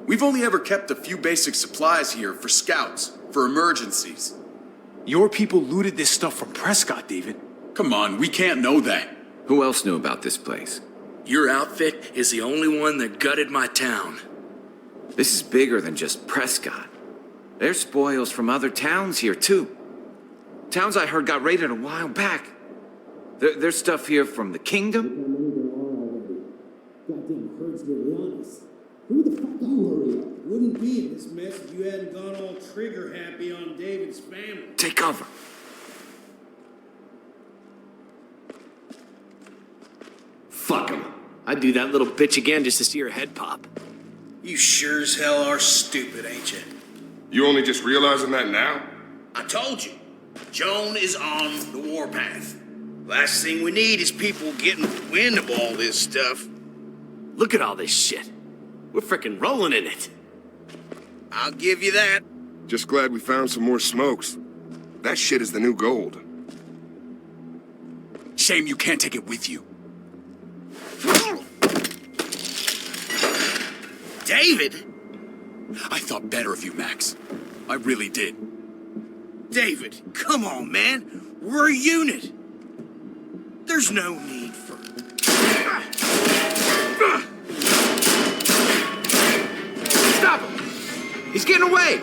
We've only ever kept a few basic supplies here for scouts, for emergencies. Your people looted this stuff from Prescott, David. Come on, we can't know that. Who else knew about this place? Your outfit is the only one that gutted my town. This is bigger than just Prescott. There's spoils from other towns here, too. Towns I heard got raided a while back. There's stuff here from the kingdom. Goddamn herds were on us. Who the fuck you worry about? Wouldn't be in this mess if you hadn't gone all trigger happy on David's family. Take cover. Fuck him. I'd do that little bitch again just to see her head pop. You sure as hell are stupid, ain't you? You only just realizing that now? I told you, Joan is on the warpath. Last thing we need is people getting wind of all this stuff. Look at all this shit. We're frickin' rolling in it. I'll give you that. Just glad we found some more smokes. That shit is the new gold. Shame you can't take it with you. David? I thought better of you, Max. I really did. David, come on, man. We're a unit. There's no need for... Stop him! He's getting away!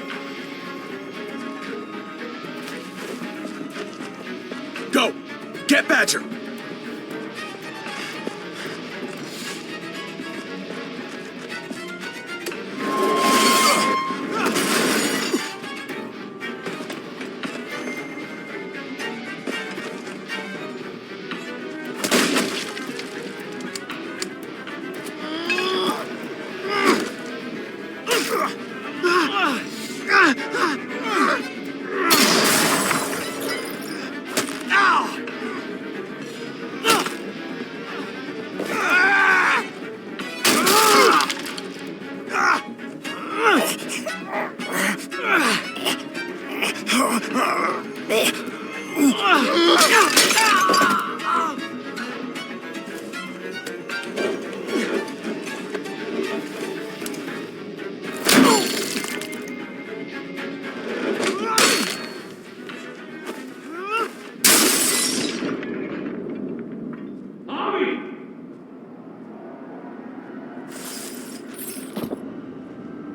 Go! Get Badger!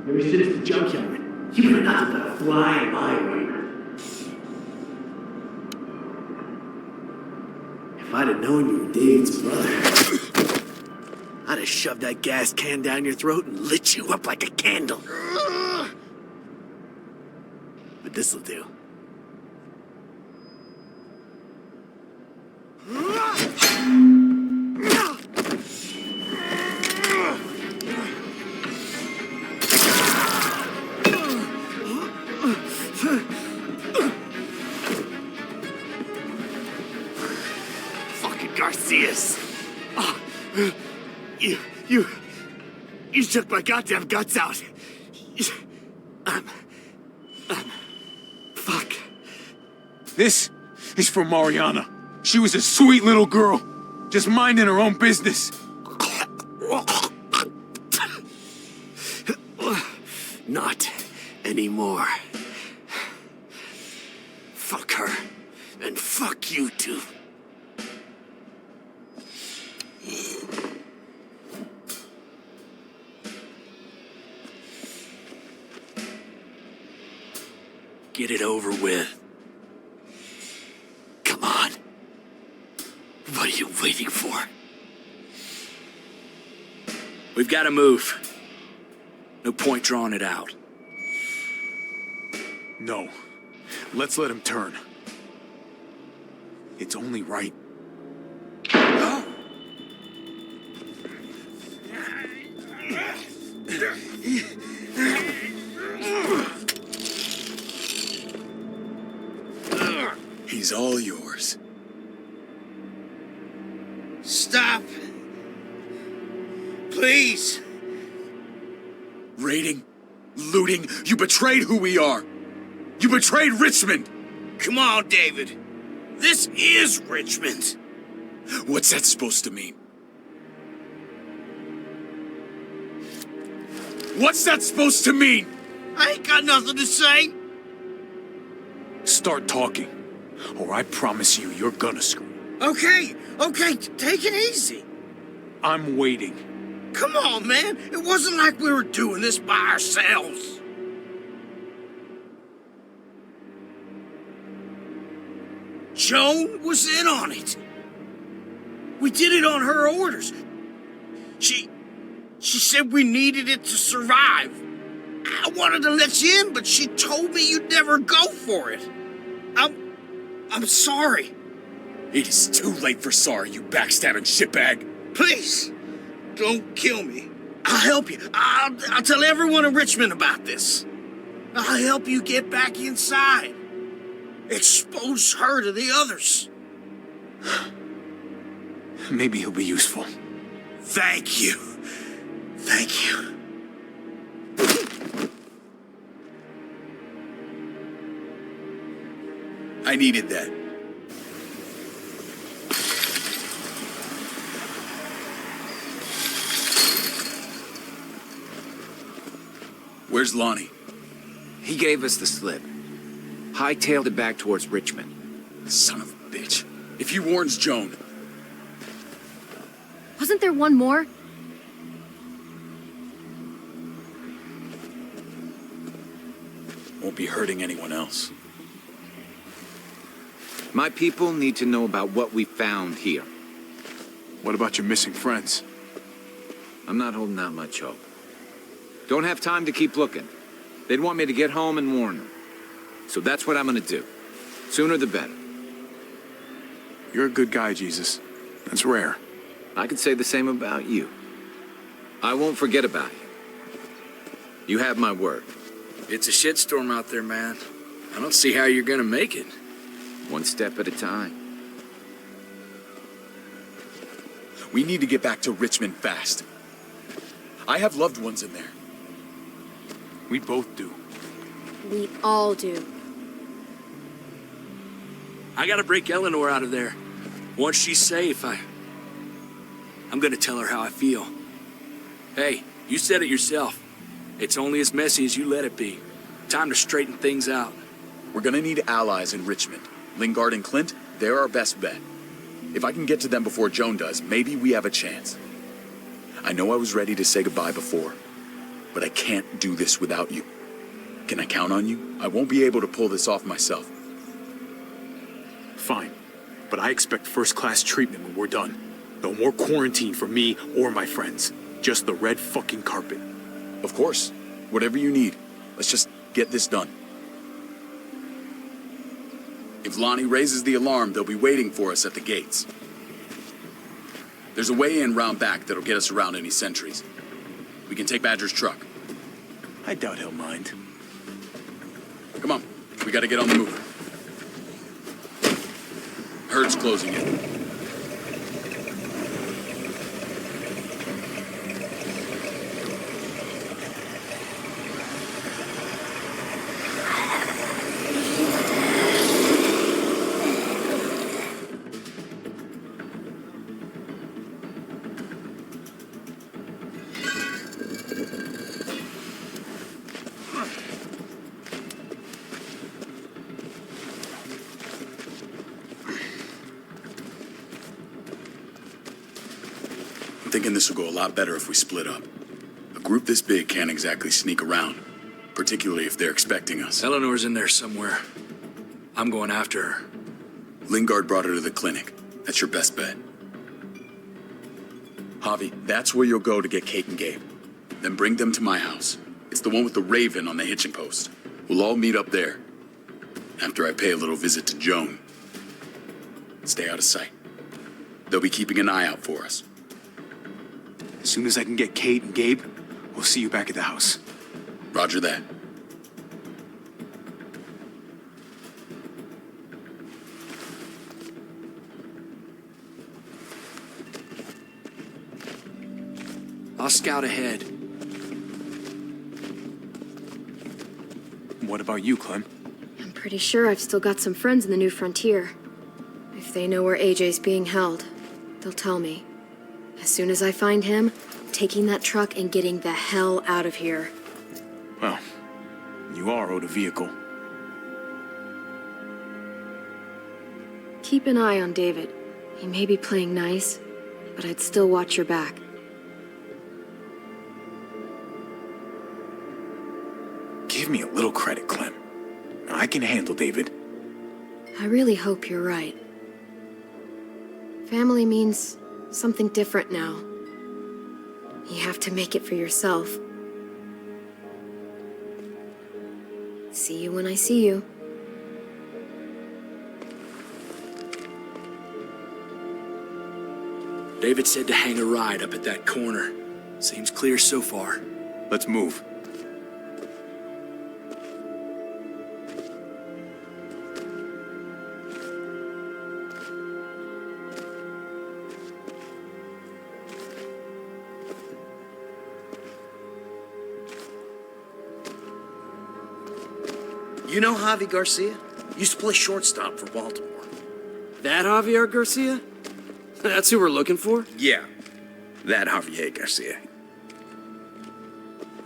Ever since the junkyard, you were nothing but a fly in my radar. If I'd have known you were David's brother, I'd have shoved that gas can down your throat and lit you up like a candle. But this'll do. Garcias! Oh, you took my goddamn guts out. Fuck. This is for Mariana. She was a sweet little girl, just minding her own business. Not anymore. Fuck her, and fuck you too. Get it over with. Come on. What are you waiting for? We've got to move. No point drawing it out. No. Let's let him turn. It's only right. He's all yours. Stop. Please. Raiding, looting, you betrayed who we are. You betrayed Richmond. Come on, David. This is Richmond. What's that supposed to mean? What's that supposed to mean? I ain't got nothing to say. Start talking, or I promise you're gonna scream. Okay, take it easy. I'm waiting. Come on, man. It wasn't like we were doing this by ourselves. Joan was in on it. We did it on her orders. She said we needed it to survive. I wanted to let you in, but she told me you'd never go for it. I'm sorry. It is too late for sorry, you backstabbing shitbag. Please, don't kill me. I'll help you. I'll tell everyone in Richmond about this. I'll help you get back inside. Expose her to the others. Maybe he'll be useful. Thank you. Thank you. I needed that. Where's Lonnie? He gave us the slip. Hightailed it back towards Richmond. Son of a bitch. If he warns Joan... Wasn't there one more? Won't be hurting anyone else. My people need to know about what we found here. What about your missing friends? I'm not holding out much hope. Don't have time to keep looking. They'd want me to get home and warn them. So that's what I'm gonna do. Sooner the better. You're a good guy, Jesus. That's rare. I could say the same about you. I won't forget about you. You have my word. It's a shitstorm out there, man. I don't see how you're gonna make it. One step at a time. We need to get back to Richmond fast. I have loved ones in there. We both do. We all do. I gotta break Eleanor out of there. Once she's safe, I'm gonna tell her how I feel. Hey, you said it yourself. It's only as messy as you let it be. Time to straighten things out. We're gonna need allies in Richmond. Lingard and Clint, they're our best bet. If I can get to them before Joan does, maybe we have a chance. I know I was ready to say goodbye before, but I can't do this without you. Can I count on you? I won't be able to pull this off myself. Fine. But I expect first-class treatment when we're done. No more quarantine for me or my friends. Just the red fucking carpet. Of course. Whatever you need. Let's just get this done. If Lonnie raises the alarm, they'll be waiting for us at the gates. There's a way in round back that'll get us around any sentries. We can take Badger's truck. I doubt he'll mind. Come on, we gotta get on the move. Herd's closing in. I'm thinking this will go a lot better if we split up. A group this big can't exactly sneak around, particularly if they're expecting us. Eleanor's in there somewhere. I'm going after her. Lingard brought her to the clinic. That's your best bet. Javi, that's where you'll go to get Kate and Gabe. Then bring them to my house. It's the one with the raven on the hitching post. We'll all meet up there. After I pay a little visit to Joan. Stay out of sight. They'll be keeping an eye out for us. As soon as I can get Kate and Gabe, we'll see you back at the house. Roger that. I'll scout ahead. What about you, Clem? I'm pretty sure I've still got some friends in the New Frontier. If they know where AJ's being held, they'll tell me. As soon as I find him, I'm taking that truck and getting the hell out of here. Well, you are owed a vehicle. Keep an eye on David. He may be playing nice, but I'd still watch your back. Give me a little credit, Clem. I can handle David. I really hope you're right. Family means something different now. He have to make it for yourself. See you when I see you. David said to hang a ride up at that corner. Seems clear so far. Let's move. You know Javi Garcia? Used to play shortstop for Baltimore. That Javier Garcia? That's who we're looking for? Yeah, that Javier Garcia.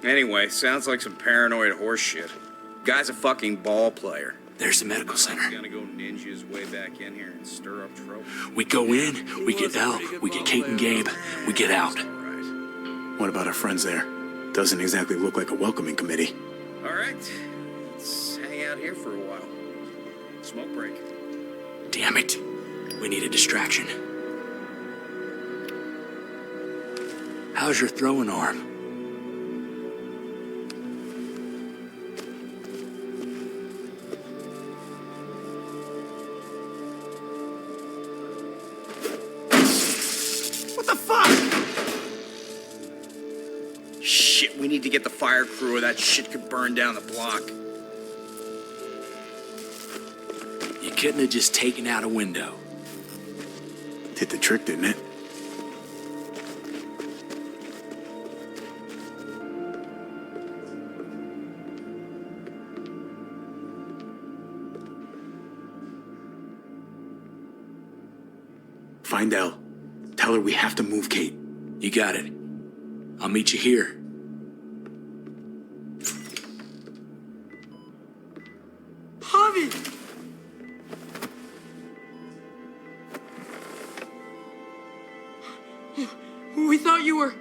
Anyway, sounds like some paranoid horse shit. Guy's a fucking ball player. There's the medical center. Gonna go ninja his way back in here and stir up trouble. We go in, we get Elle, we get Kate and Gabe, we get out. What about our friends there? Doesn't exactly look like a welcoming committee. All right, let's hang out here for a while. Smoke break. Damn it. We need a distraction. How's your throwing arm? What the fuck? Shit, we need to get the fire crew or that shit could burn down the block. You couldn't have just taken out a window. Did the trick, didn't it? Find Elle. Tell her we have to move Kate. You got it. I'll meet you here. Javi! We thought you were...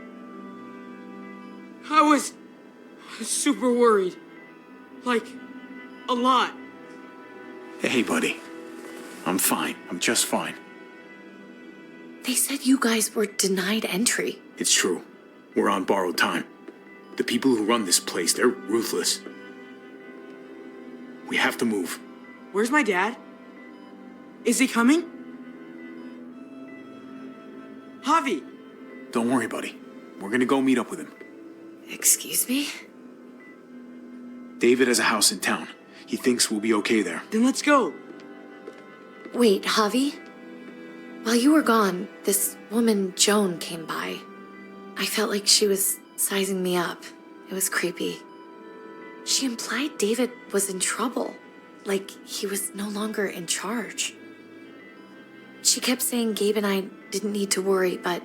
I was super worried. Like, a lot. Hey, buddy. I'm fine. I'm just fine. They said you guys were denied entry. It's true. We're on borrowed time. The people who run this place, they're ruthless. We have to move. Where's my dad? Is he coming? Javi! Don't worry, buddy. We're gonna go meet up with him. Excuse me? David has a house in town. He thinks we'll be okay there. Then let's go. Wait, Javi? While you were gone, this woman, Joan, came by. I felt like she was sizing me up. It was creepy. She implied David was in trouble, like he was no longer in charge. She kept saying Gabe and I didn't need to worry, but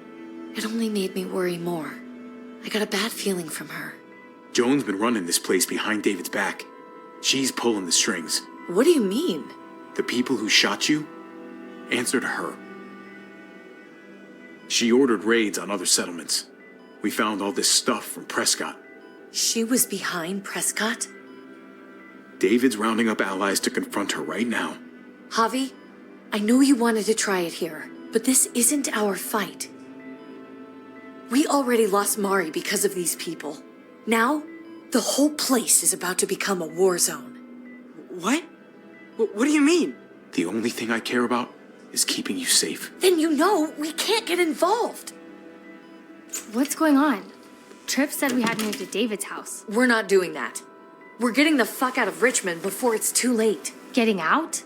it only made me worry more. I got a bad feeling from her. Joan's been running this place behind David's back. She's pulling the strings. What do you mean? The people who shot you answer to her. She ordered raids on other settlements. We found all this stuff from Prescott. She was behind Prescott? David's rounding up allies to confront her right now. Javi, I know you wanted to try it here, but this isn't our fight. We already lost Mari because of these people. Now, the whole place is about to become a war zone. What? What do you mean? The only thing I care about is keeping you safe. Then you know we can't get involved. What's going on? Tripp said we had to move to David's house. We're not doing that. We're getting the fuck out of Richmond before it's too late. Getting out?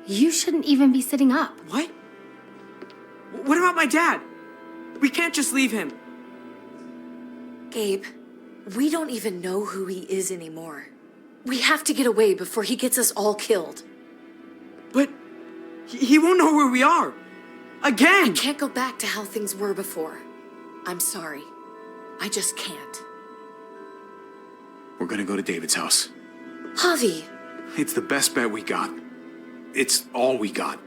You shouldn't even be sitting up. What? What about my dad? We can't just leave him. Gabe, we don't even know who he is anymore. We have to get away before he gets us all killed. But he won't know where we are. Again! I can't go back to how things were before. I'm sorry. I just can't. We're gonna go to David's house. Javi! It's the best bet we got. It's all we got.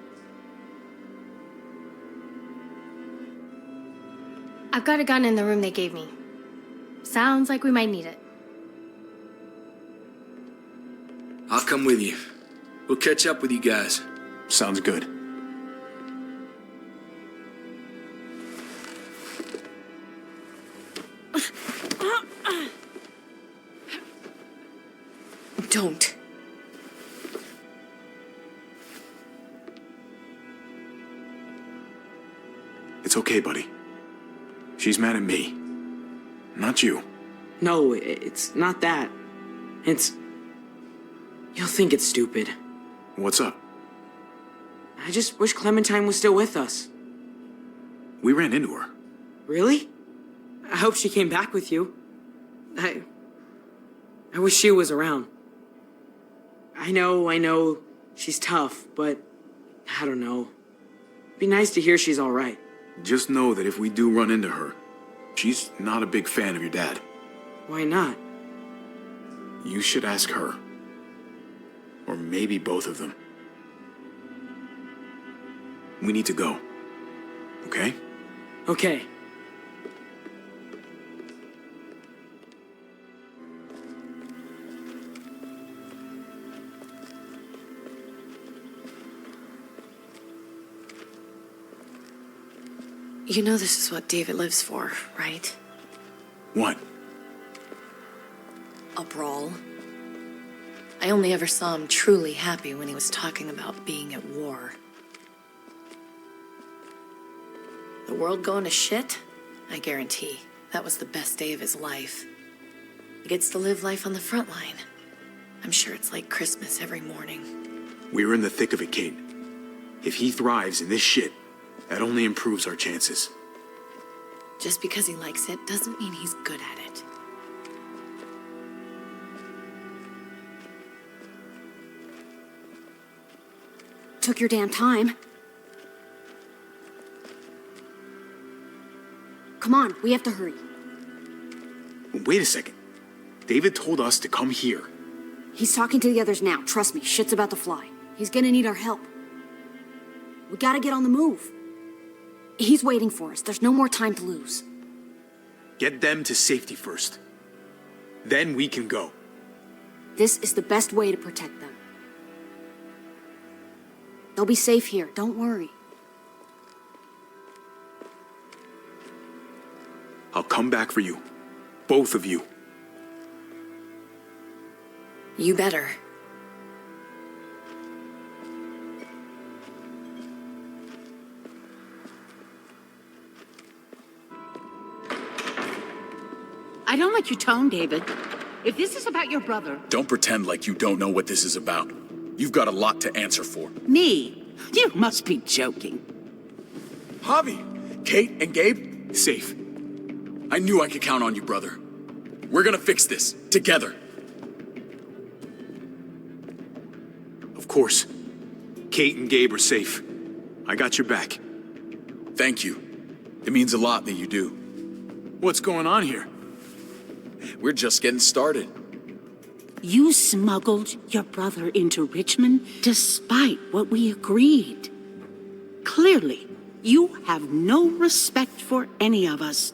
I've got a gun in the room they gave me. Sounds like we might need it. I'll come with you. We'll catch up with you guys. Sounds good. Don't. It's okay, buddy. She's mad at me. Not you. No, it's not that. It's... You'll think it's stupid. What's up? I just wish Clementine was still with us. We ran into her. Really? I hope she came back with you. I wish she was around. I know, she's tough, but I don't know. It'd be nice to hear she's all right. Just know that if we do run into her, she's not a big fan of your dad. Why not? You should ask her. Or maybe both of them. We need to go. Okay? Okay. You know this is what David lives for, right? What? A brawl. I only ever saw him truly happy when he was talking about being at war. The world going to shit? I guarantee that was the best day of his life. He gets to live life on the front line. I'm sure it's like Christmas every morning. We're in the thick of it, Kate. If he thrives in this shit, that only improves our chances. Just because he likes it doesn't mean he's good at it. Took your damn time. Come on, we have to hurry. Wait a second. David told us to come here. He's talking to the others now. Trust me, shit's about to fly. He's gonna need our help. We gotta get on the move. He's waiting for us. There's no more time to lose. Get them to safety first. Then we can go. This is the best way to protect them. They'll be safe here. Don't worry. I'll come back for you. Both of you. You better. I don't like your tone, David. If this is about your brother... Don't pretend like you don't know what this is about. You've got a lot to answer for. Me? You must be joking. Javi, Kate and Gabe, safe. I knew I could count on you, brother. We're gonna fix this, together. Of course. Kate and Gabe are safe. I got your back. Thank you. It means a lot that you do. What's going on here? We're just getting started. You smuggled your brother into Richmond despite what we agreed. Clearly, you have no respect for any of us.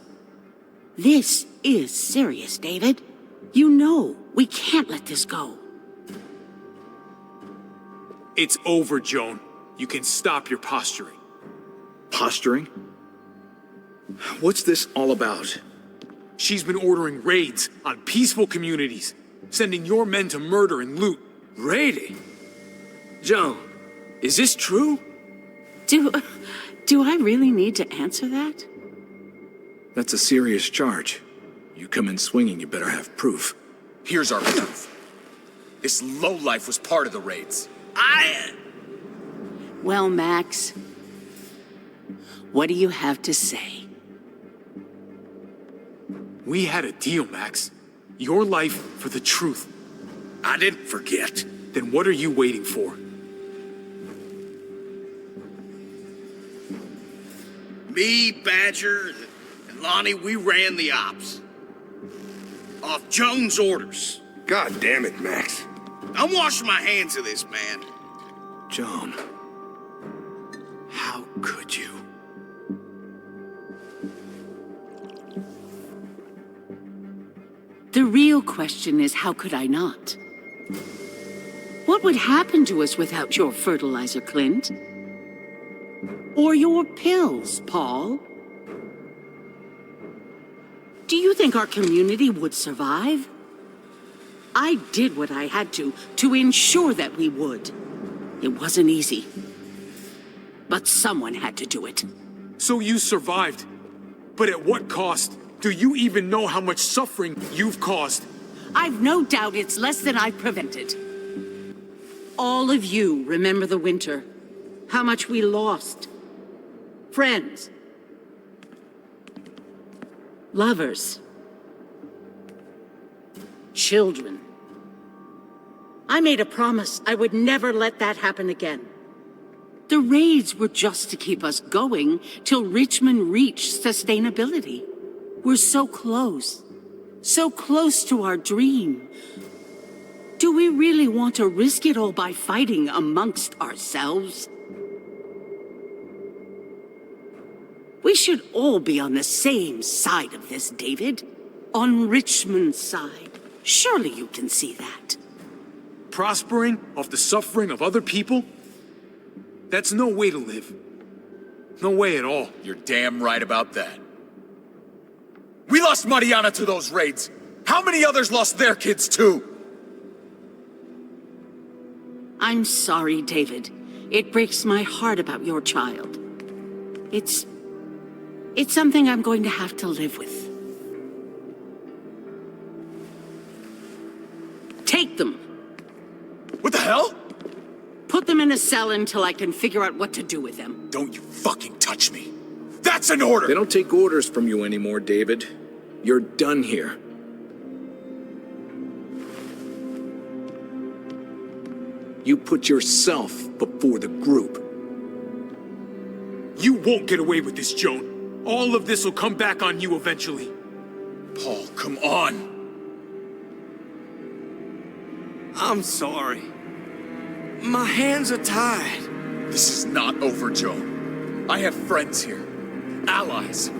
This is serious, David. You know we can't let this go. It's over, Joan. You can stop your posturing. Posturing? What's this all about? She's been ordering raids on peaceful communities, sending your men to murder and loot. Raiding? Joan, is this true? Do I really need to answer that? That's a serious charge. You come in swinging, you better have proof. Here's our proof. This lowlife was part of the raids. Well, Max, what do you have to say? We had a deal, Max. Your life for the truth. I didn't forget. Then what are you waiting for? Me, Badger, and Lonnie, we ran the ops. Off Joan's orders. God damn it, Max. I'm washing my hands of this, man. Joan, how could you? The real question is, how could I not? What would happen to us without your fertilizer, Clint? Or your pills, Paul? Do you think our community would survive? I did what I had to ensure that we would. It wasn't easy. But someone had to do it. So you survived. But at what cost? Do you even know how much suffering you've caused? I've no doubt it's less than I've prevented. All of you remember the winter. How much we lost. Friends. Lovers. Children. I made a promise I would never let that happen again. The raids were just to keep us going till Richmond reached sustainability. We're so close to our dream. Do we really want to risk it all by fighting amongst ourselves? We should all be on the same side of this, David. On Richmond's side. Surely you can see that. Prospering off the suffering of other people? That's no way to live. No way at all. You're damn right about that. We lost Mariana to those raids. How many others lost their kids too? I'm sorry, David. It breaks my heart about your child. It's something I'm going to have to live with. Take them. What the hell? Put them in a cell until I can figure out what to do with them. Don't you fucking touch me. That's an order! They don't take orders from you anymore, David. You're done here. You put yourself before the group. You won't get away with this, Joan. All of this will come back on you eventually. Paul, come on. I'm sorry. My hands are tied. This is not over, Joan. I have friends here. Allies.